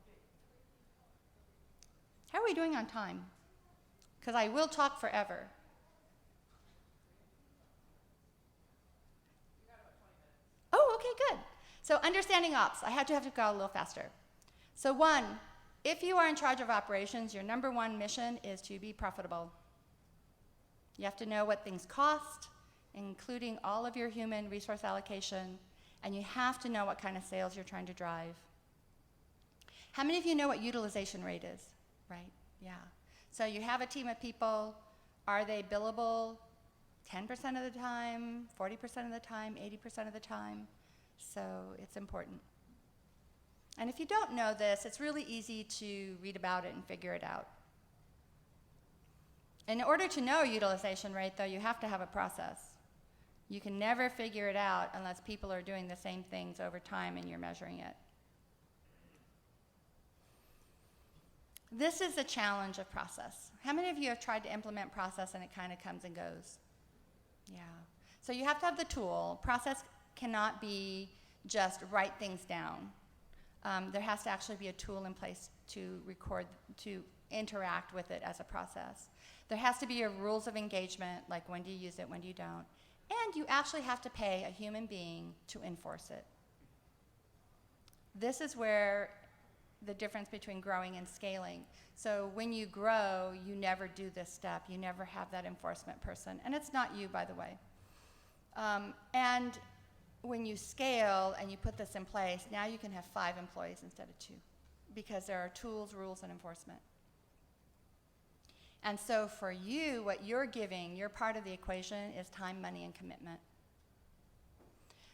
How are we doing on time? Because I will talk forever. Oh, okay, good. So understanding ops. I have to go a little faster. So 1, if you are in charge of operations, your number 1 mission is to be profitable. You have to know what things cost, including all of your human resource allocation, and you have to know what kind of sales you're trying to drive. How many of you know what utilization rate is? Right? Yeah. So you have a team of people. Are they billable 10% of the time, 40% of the time, 80% of the time? So it's important. And if you don't know this, it's really easy to read about it and figure it out. In order to know utilization rate, though, you have to have a process. You can never figure it out unless people are doing the same things over time and you're measuring it. This is the challenge of process. How many of you have tried to implement process and it kind of comes and goes? Yeah. So you have to have the tool. Process cannot be just write things down. There has to actually be a tool in place to record, to interact with it as a process. There has to be a rules of engagement, like when do you use it, when do you don't. And you actually have to pay a human being to enforce it. This is where the difference between growing and scaling. So when you grow, you never do this step. You never have that enforcement person. And it's not you, by the way. And when you scale and you put this in place, now you can have 5 employees instead of 2 because there are tools, rules, and enforcement. And so for you, what you're giving, your part of the equation is time, money, and commitment.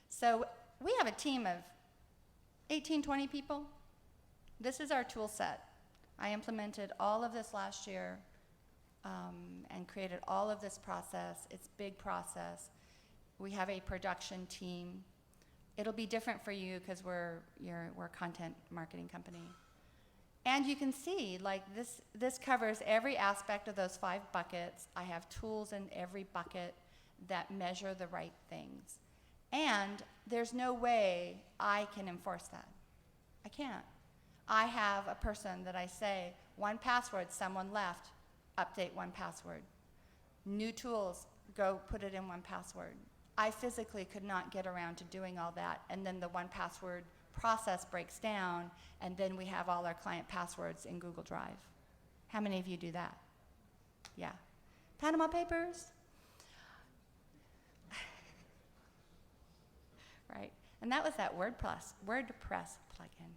So we have a team of 18, 20 people. This is our tool set. I implemented all of this last year and created all of this process. It's a big process. We have a production team. It'll be different for you because we're a content marketing company. And you can see, like, this covers every aspect of those 5 buckets. I have tools in every bucket that measure the right things. And there's no way I can enforce that. I can't. I have a person that I say, 1Password, someone left, update 1Password. New tools, go put it in 1Password. I physically could not get around to doing all that, and then the 1Password process breaks down, and then we have all our client passwords in Google Drive. How many of you do that? Yeah. Panama Papers? Right. And that was that WordPress plugin.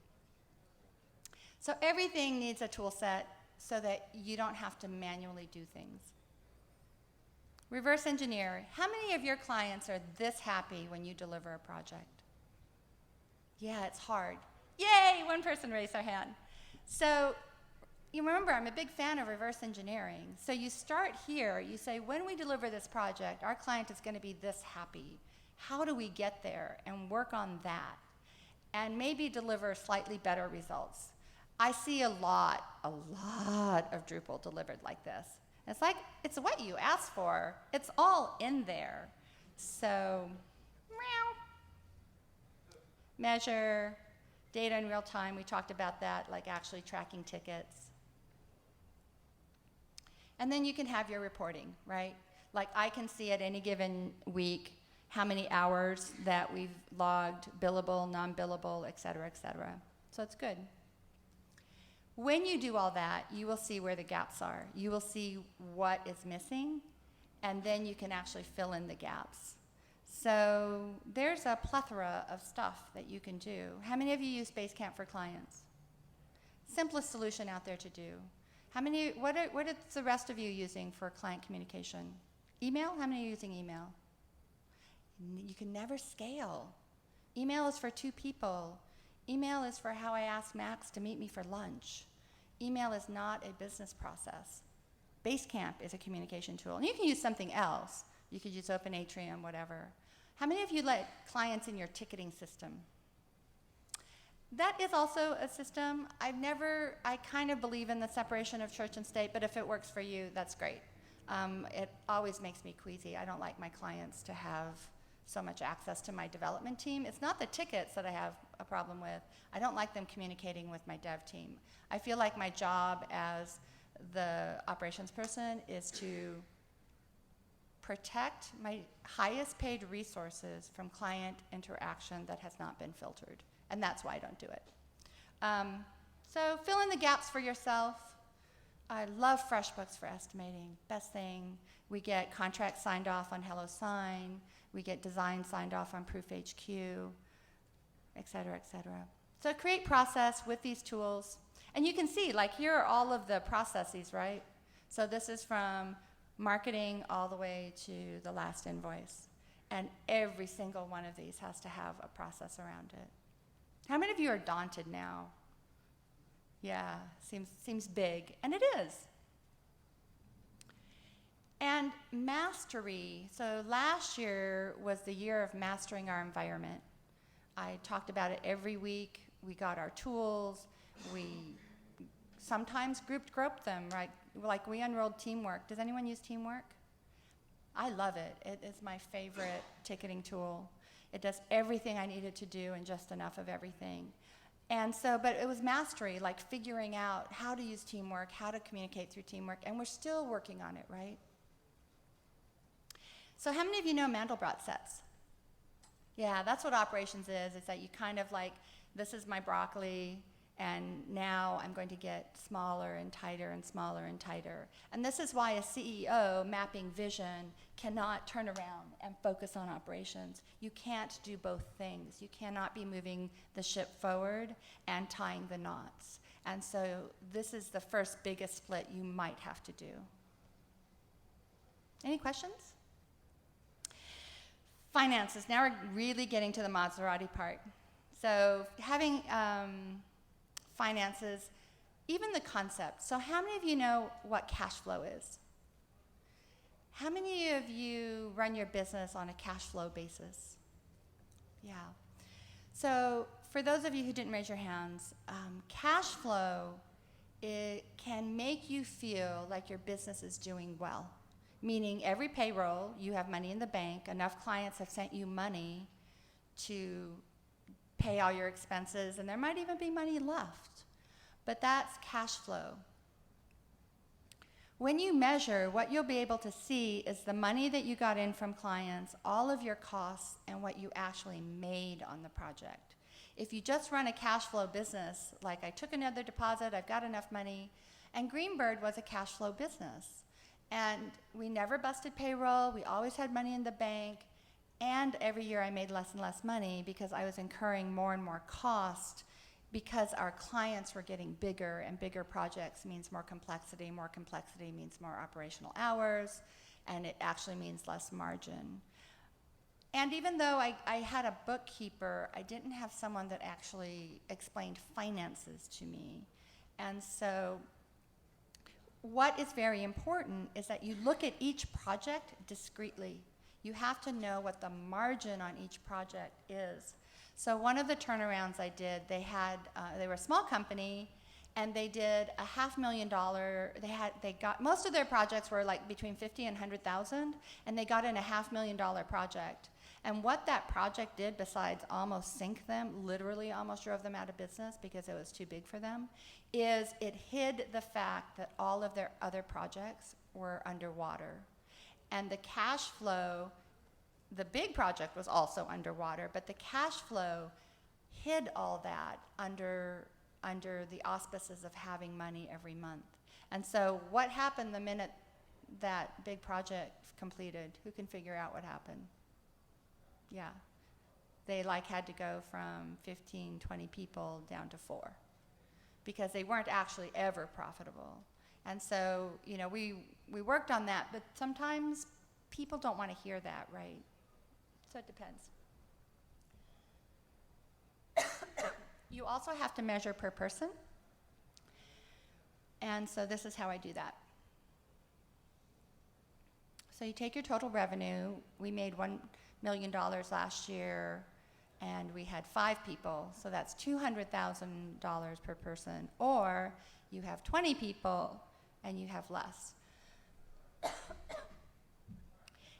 So everything needs a tool set so that you don't have to manually do things. Reverse engineer. How many of your clients are this happy when you deliver a project? Yeah, it's hard. Yay, one person raised their hand. So you remember, I'm a big fan of reverse engineering. So you start here, you say, when we deliver this project, our client is going to be this happy. How do we get there? And work on that. And maybe deliver slightly better results. I see a lot of Drupal delivered like this. It's like, it's what you asked for. It's all in there. So, meow. Measure, data in real time, we talked about that, like actually tracking tickets. And then you can have your reporting, right? Like I can see at any given week how many hours that we've logged, billable, non-billable, et cetera, so it's good. When you do all that, you will see where the gaps are. You will see what is missing, and then you can actually fill in the gaps. So there's a plethora of stuff that you can do. How many of you use Basecamp for clients? Simplest solution out there to do. What are the rest of you using for client communication? Email? How many are using email? You can never scale. Email is for 2 people. Email is for how I ask Max to meet me for lunch. Email is not a business process. Basecamp is a communication tool. And you can use something else. You could use Open Atrium, whatever. How many of you let clients in your ticketing system? That is also a system. I kind of believe in the separation of church and state, but if it works for you, that's great. It always makes me queasy. I don't like my clients to have so much access to my development team. It's not the tickets that I have a problem with. I don't like them communicating with my dev team. I feel like my job as the operations person is to protect my highest paid resources from client interaction that has not been filtered. And that's why I don't do it. So fill in the gaps for yourself. I love FreshBooks for estimating. Best thing. We get contracts signed off on HelloSign. We get design signed off on ProofHQ, et cetera, So create process with these tools. And you can see, like, here are all of the processes, right? So this is from marketing all the way to the last invoice. And every single one of these has to have a process around it. How many of you are daunted now? Yeah, seems big, and it is. And mastery. So last year was the year of mastering our environment. I talked about it every week. We got our tools. We sometimes groped them, right? Like we unrolled Teamwork. Does anyone use Teamwork? I love it. It is my favorite ticketing tool. It does everything I needed to do and just enough of everything. And so, but it was mastery, like figuring out how to use Teamwork, how to communicate through Teamwork, and we're still working on it, right? So how many of you know Mandelbrot sets? Yeah, that's what operations is that you kind of like, this is my broccoli, and now I'm going to get smaller and tighter and smaller and tighter. And this is why a CEO mapping vision cannot turn around and focus on operations. You can't do both things. You cannot be moving the ship forward and tying the knots. And so this is the first biggest split you might have to do. Any questions? Finances. Now we're really getting to the Maserati part. So having finances, even the concept. So how many of you know what cash flow is? How many of you run your business on a cash flow basis? Yeah. So for those of you who didn't raise your hands, cash flow, it can make you feel like your business is doing well. Meaning every payroll, you have money in the bank, enough clients have sent you money to pay all your expenses, and there might even be money left. But that's cash flow. When you measure, what you'll be able to see is the money that you got in from clients, all of your costs, and what you actually made on the project. If you just run a cash flow business, like I took another deposit, I've got enough money, and Greenbird was a cash flow business. And we never busted payroll, we always had money in the bank, and every year I made less and less money because I was incurring more and more cost because our clients were getting bigger, and bigger projects means more complexity means more operational hours, and it actually means less margin. And even though I had a bookkeeper, I didn't have someone that actually explained finances to me. And so what is very important is that you look at each project discretely. You have to know what the margin on each project is. So one of the turnarounds I did, they were a small company, and they did a $500,000. They got most of their projects were like between 50 and 100,000, and they got in a $500,000 project. And what that project did, besides almost sink them, literally almost drove them out of business because it was too big for them, is it hid the fact that all of their other projects were underwater. And the cash flow, the big project was also underwater, but the cash flow hid all that under the auspices of having money every month. And so what happened the minute that big project completed? Who can figure out what happened? Yeah. They had to go from 15, 20 people down to 4 because they weren't actually ever profitable. And so, we worked on that, but sometimes people don't want to hear that, right? So it depends. You also have to measure per person. And so this is how I do that. So you take your total revenue. We made $1 million last year, and we had 5 people. So that's $200,000 per person. Or you have 20 people, and you have less.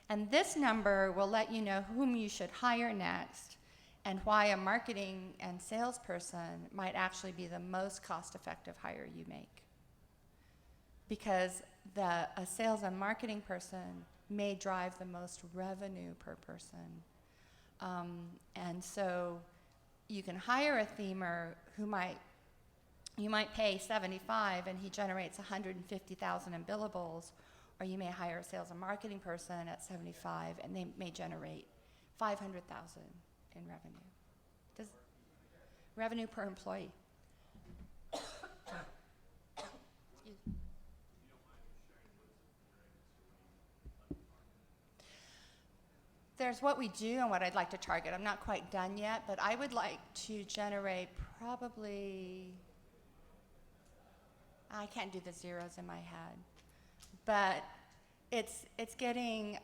And this number will let you know whom you should hire next and why a marketing and salesperson might actually be the most cost-effective hire you make. Because a sales and marketing person may drive the most revenue per person. And so you can hire a themer who you might pay $75 and he generates $150,000 in billables, or you may hire a sales and marketing person at $75 and they may generate $500,000 in revenue. Revenue per employee. There's what we do and what I'd like to target. I'm not quite done yet, but I would like to generate probably, I can't do the zeros in my head, but it's getting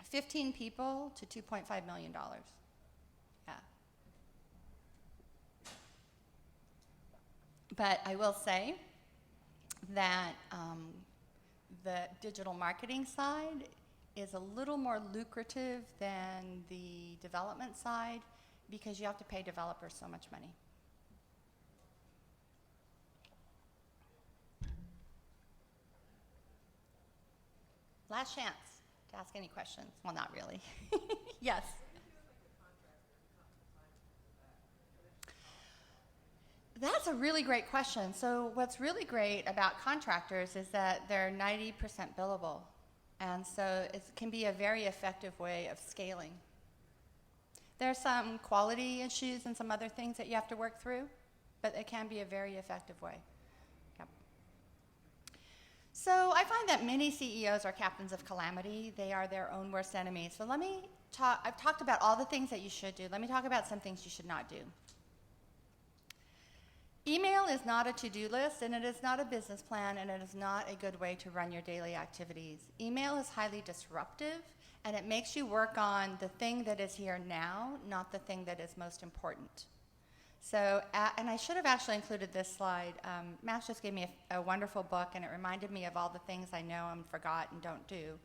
15 people to $2.5 million. Yeah. But I will say that the digital marketing side is a little more lucrative than the development side because you have to pay developers so much money. Last chance to ask any questions. Well, not really. Yes. That's a really great question. So what's really great about contractors is that they're 90% billable. And so it can be a very effective way of scaling. There are some quality issues and some other things that you have to work through, but it can be a very effective way. Yep. So I find that many CEOs are captains of calamity. They are their own worst enemies. So let me talk, I've talked about all the things that you should do. Let me talk about some things you should not do. Email is not a to-do list, and it is not a business plan, and it is not a good way to run your daily activities. Email is highly disruptive, and it makes you work on the thing that is here now, not the thing that is most important. So, and I should have actually included this slide. Max just gave me a wonderful book, and it reminded me of all the things I know and forgot and don't do.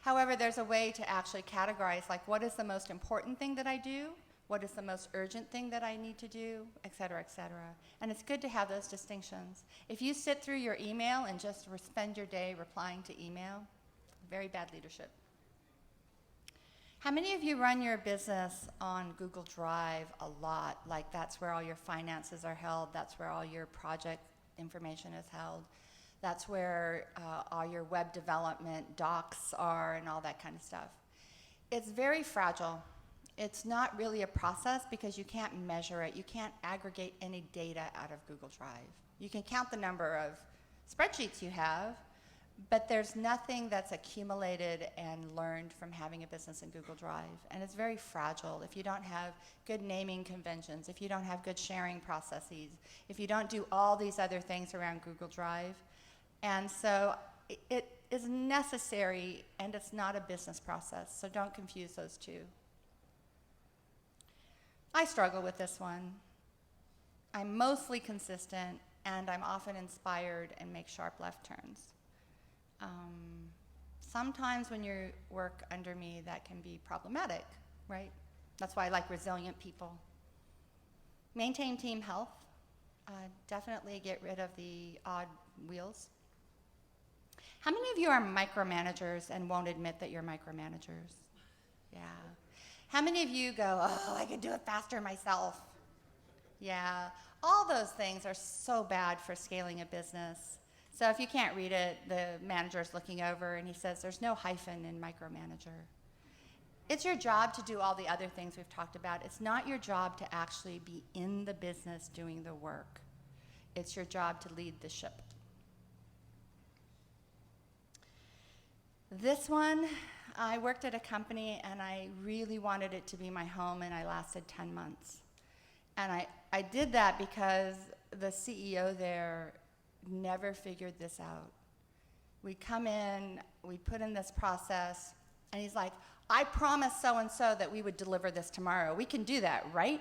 However, there's a way to actually categorize, like, what is the most important thing that I do? What is the most urgent thing that I need to do, et cetera, et cetera. And it's good to have those distinctions. If you sit through your email and just spend your day replying to email, very bad leadership. How many of you run your business on Google Drive a lot? Like that's where all your finances are held, that's where all your project information is held, that's where all your web development docs are and all that kind of stuff. It's very fragile. It's not really a process because you can't measure it. You can't aggregate any data out of Google Drive. You can count the number of spreadsheets you have, but there's nothing that's accumulated and learned from having a business in Google Drive. And it's very fragile if you don't have good naming conventions, if you don't have good sharing processes, if you don't do all these other things around Google Drive. And so it is necessary, and it's not a business process, so don't confuse those two. I struggle with this one. I'm mostly consistent, and I'm often inspired and make sharp left turns. Sometimes when you work under me, that can be problematic, right? That's why I like resilient people. Maintain team health. Definitely get rid of the odd wheels. How many of you are micromanagers and won't admit that you're micromanagers? Yeah. How many of you go, oh, I can do it faster myself? Yeah. All those things are so bad for scaling a business. So if you can't read it, the manager's looking over and he says there's no hyphen in micromanager. It's your job to do all the other things we've talked about. It's not your job to actually be in the business doing the work. It's your job to lead the ship. This one, I worked at a company and I really wanted it to be my home, and I lasted 10 months. And I did that because the CEO there never figured this out. We come in, we put in this process, and he's like, I promised so-and-so that we would deliver this tomorrow. We can do that, right?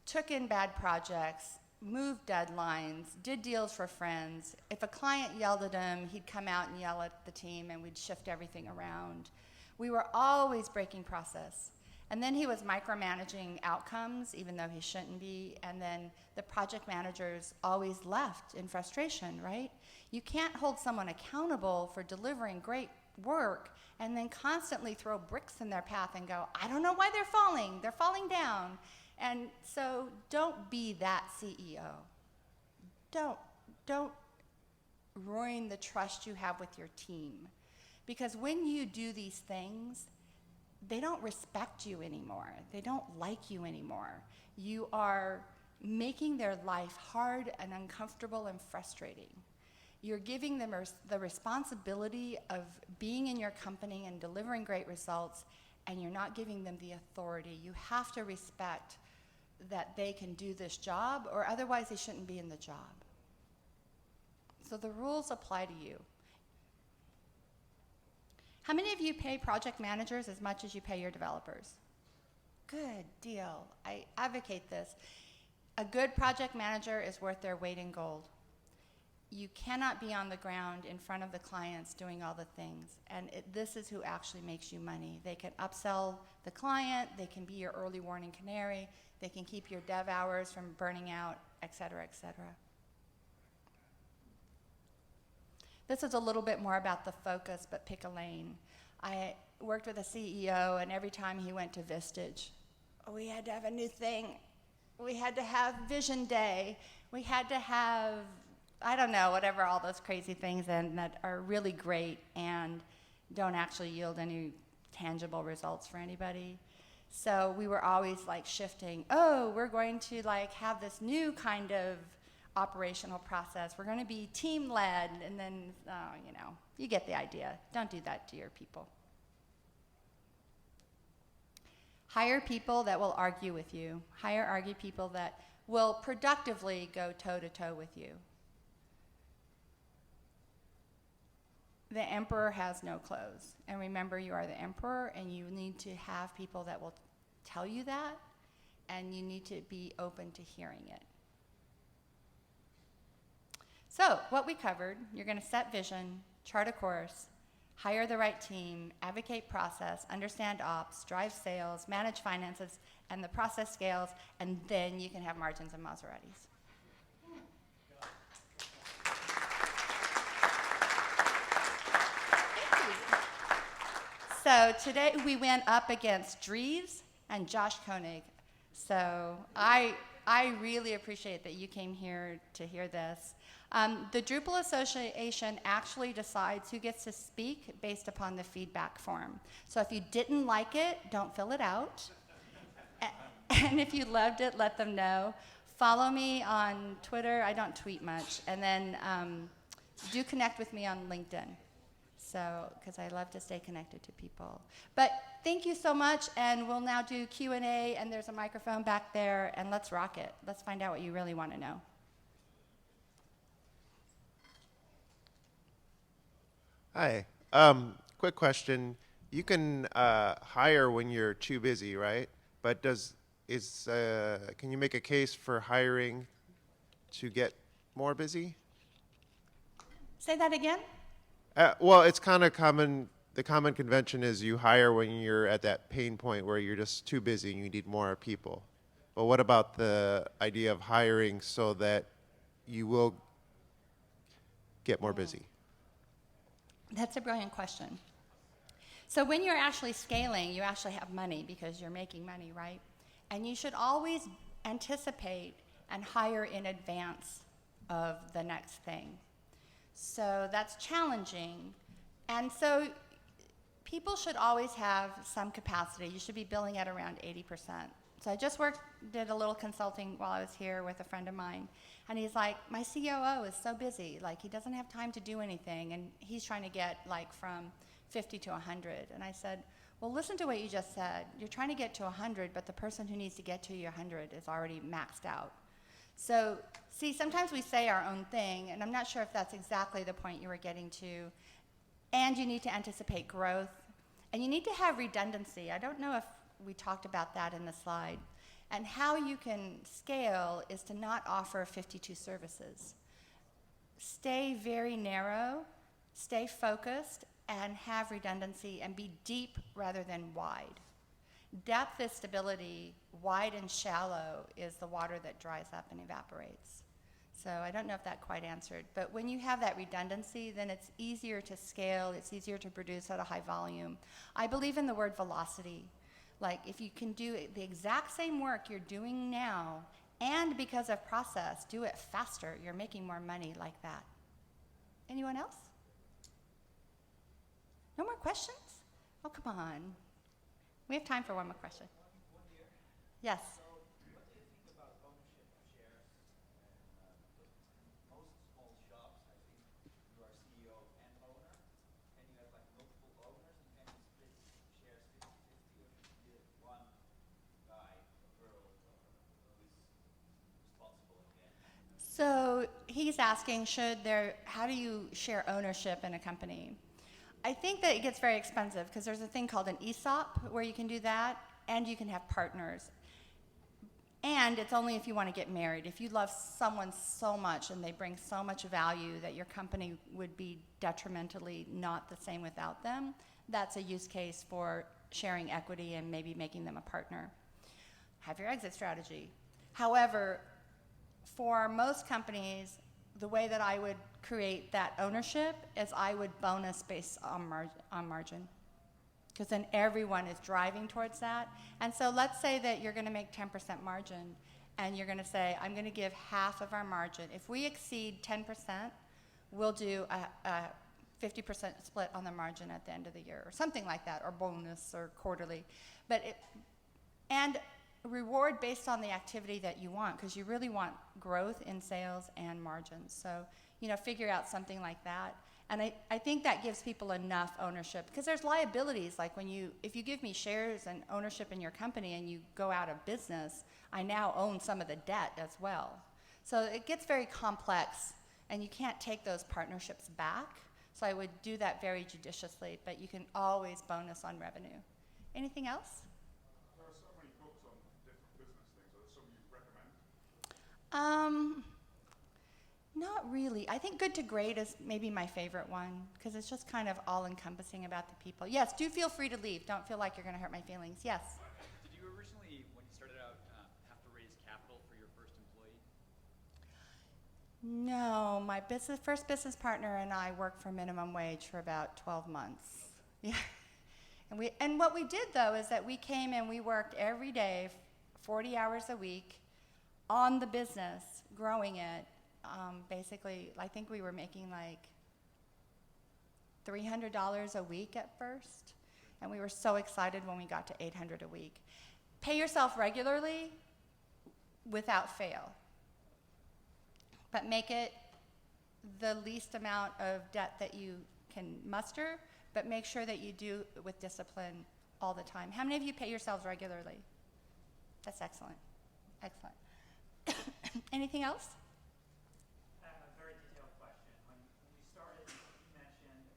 Took in bad projects, moved deadlines, did deals for friends. If a client yelled at him, he'd come out and yell at the team, and we'd shift everything around. We were always breaking process. And then he was micromanaging outcomes, even though he shouldn't be, and then the project managers always left in frustration, right? You can't hold someone accountable for delivering great work and then constantly throw bricks in their path and go, I don't know why they're falling down. And so don't be that CEO. Don't ruin the trust you have with your team. Because when you do these things, they don't respect you anymore. They don't like you anymore. You are making their life hard and uncomfortable and frustrating. You're giving them the responsibility of being in your company and delivering great results, and you're not giving them the authority. You have to respect that they can do this job, or otherwise they shouldn't be in the job. So the rules apply to you. How many of you pay project managers as much as you pay your developers? Good deal. I advocate this. A good project manager is worth their weight in gold. You cannot be on the ground in front of the clients doing all the things, and this is who actually makes you money. They can upsell the client, they can be your early warning canary, they can keep your dev hours from burning out, et cetera, et cetera. This is a little bit more about the focus, but pick a lane. I worked with a CEO, and every time he went to Vistage, we had to have a new thing. We had to have Vision Day. We had to have, I don't know, whatever, all those crazy things and that are really great and don't actually yield any tangible results for anybody. So we were always like shifting, oh, we're going to like have this new kind of operational process. We're going to be team-led, and then, you get the idea. Don't do that to your people. Hire people that will argue with you. Hire people that will productively go toe-to-toe with you. The emperor has no clothes. And remember, you are the emperor, and you need to have people that will tell you that, and you need to be open to hearing it. So, what we covered, you're going to set vision, chart a course, hire the right team, advocate process, understand ops, drive sales, manage finances, and the process scales, and then you can have margins and Maseratis. So today we went up against Dries and Josh Koenig. So I really appreciate that you came here to hear this. The Drupal Association actually decides who gets to speak based upon the feedback form. So if you didn't like it, don't fill it out. And if you loved it, let them know. Follow me on Twitter. I don't tweet much. And then do connect with me on LinkedIn. So, because I love to stay connected to people. But thank you so much, and we'll now do Q&A, and there's a microphone back there, and let's rock it. Let's find out what you really want to know. Hi. Quick question. You can hire when you're too busy, right? But can you make a case for hiring to get more busy? Say that again? Well, it's kind of common. The common convention is you hire when you're at that pain point where you're just too busy and you need more people. But what about the idea of hiring so that you will get more busy? That's a brilliant question. So when you're actually scaling, you actually have money because you're making money, right? And you should always anticipate and hire in advance of the next thing. So that's challenging. And so people should always have some capacity. You should be billing at around 80%. So I just did a little consulting while I was here with a friend of mine. And he's like, my COO is so busy. Like, he doesn't have time to do anything. And he's trying to get, like, from 50 to 100. And I said, well, listen to what you just said. You're trying to get to 100, but the person who needs to get to your 100 is already maxed out. So, see, sometimes we say our own thing, and I'm not sure if that's exactly the point you were getting to. And you need to anticipate growth. And you need to have redundancy. I don't know if we talked about that in the slide. And how you can scale is to not offer 52 services. Stay very narrow, stay focused, and have redundancy, and be deep rather than wide. Depth is stability, wide and shallow is the water that dries up and evaporates. So I don't know if that quite answered, but when you have that redundancy, then it's easier to scale, it's easier to produce at a high volume. I believe in the word velocity. Like, if you can do the exact same work you're doing now, and because of process, do it faster, you're making more money like that. Anyone else? No more questions? Oh, come on. We have time for one more question. Yes. So, what do you think about ownership of shares? Most small shops, I think you are CEO and owner, and you have like multiple owners, and can you split shares 50-50, or should you give one guy, a girl, who is responsible again? So he's asking, how do you share ownership in a company? I think that it gets very expensive because there's a thing called an ESOP where you can do that, and you can have partners. And it's only if you want to get married. If you love someone so much and they bring so much value that your company would be detrimentally not the same without them, that's a use case for sharing equity and maybe making them a partner. Have your exit strategy. However, for most companies, the way that I would create that ownership is I would bonus based on margin. Because then everyone is driving towards that. And so let's say that you're going to make 10% margin, and you're going to say, I'm going to give half of our margin. If we exceed 10%, we'll do a 50% split on the margin at the end of the year, or something like that, or bonus, or quarterly. And reward based on the activity that you want, because you really want growth in sales and margins. So figure out something like that. And I think that gives people enough ownership, because there's liabilities, like if you give me shares and ownership in your company and you go out of business, I now own some of the debt as well. So it gets very complex, and you can't take those partnerships back. So I would do that very judiciously, but you can always bonus on revenue. Anything else? There are so many books on different business things. Are there some you recommend? Not really. I think Good to Great is maybe my favorite one, because it's just kind of all-encompassing about the people. Yes, do feel free to leave. Don't feel like you're going to hurt my feelings. Yes? Did you originally, when you started out, have to raise capital for your first employee? No, my first business partner and I worked for minimum wage for about 12 months. Yeah. And what we did, though, is that we came and we worked every day, 40 hours a week, on the business, growing it. Basically, I think we were making like $300 a week at first, and we were so excited when we got to $800 a week. Pay yourself regularly without fail, but make it the least amount of debt that you can muster, but make sure that you do it with discipline all the time. How many of you pay yourselves regularly? That's excellent. Excellent. Anything else? I have a very detailed question. When we started, you mentioned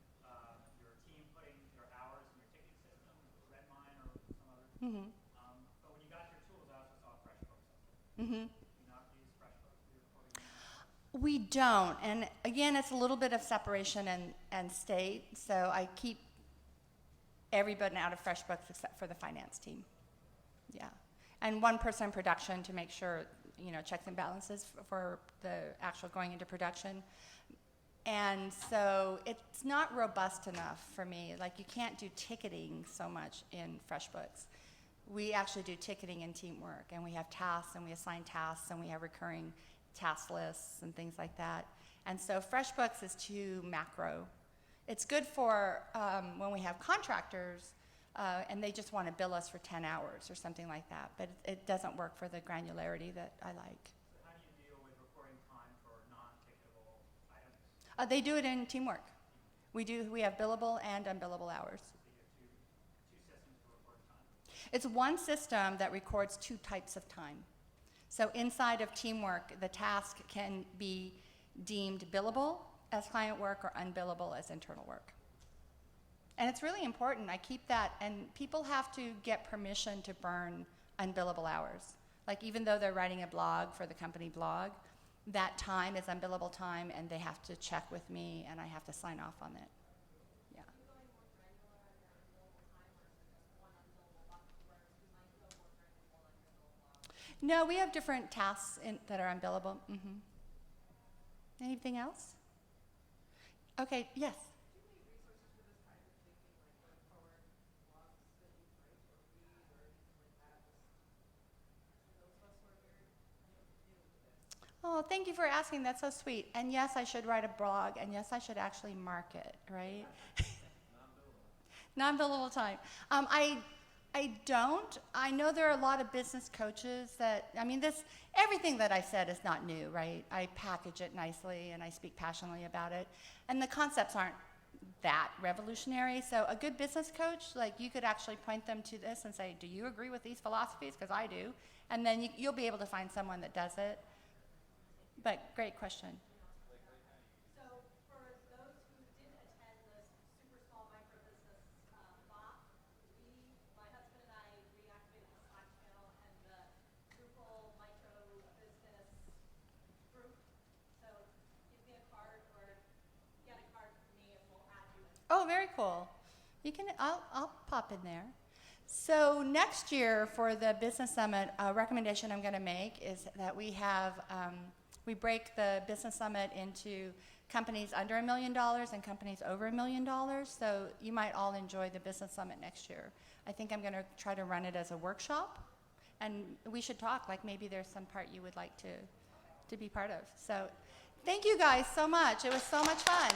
your team putting your hours in your ticketing system, Redmine or some other. Mm-hmm. But when you got your tools, I also saw FreshBooks. Mm-hmm. Do you not use FreshBooks for your reporting? We don't, and again, it's a little bit of separation and state, so I keep everybody out of FreshBooks except for the finance team. Yeah, and one person production to make sure, checks and balances for the actual going into production. And so it's not robust enough for me. Like, you can't do ticketing so much in FreshBooks. We actually do ticketing in Teamwork, and we have tasks, and we assign tasks, and we have recurring task lists and things like that. And so FreshBooks is too macro. It's good for when we have contractors and they just want to bill us for 10 hours or something like that, but it doesn't work for the granularity that I like. So how do you deal with reporting time for non-ticketable items? They do it in Teamwork. We have billable and unbillable hours. So you have two systems for reporting time. It's one system that records two types of time. So inside of Teamwork, the task can be deemed billable as client work or unbillable as internal work. And it's really important. I keep that, and people have to get permission to burn unbillable hours. Like, even though they're writing a blog for the company blog, that time is unbillable time, and they have to check with me, and I have to sign off on it. Yeah. No, we have different tasks that are unbillable. Mm-hmm. Anything else? Okay, yes. Oh, thank you for asking. That's so sweet. And yes, I should write a blog, and yes, I should actually market, right? Non-billable time. I don't. I know there are a lot of business coaches that, everything that I said is not new, right? I package it nicely, and I speak passionately about it. And the concepts aren't that revolutionary. So a good business coach, like, you could actually point them to this and say, do you agree with these philosophies? Because I do. And then you'll be able to find someone that does it. But great question. So for those who did attend this super small micro business BOP, my husband and I reactivated the Slack channel and the Drupal micro business group. So give me a card or get a card from me and we'll add you in. Oh, very cool. You can. I'll pop in there. So next year for the Business Summit, a recommendation I'm going to make is that we have we break the Business Summit into companies under $1 million and companies over $1 million. So you might all enjoy the Business Summit next year. I think I'm going to try to run it as a workshop, and we should talk. Like, maybe there's some part you would like to be part of. So thank you guys so much. It was so much fun.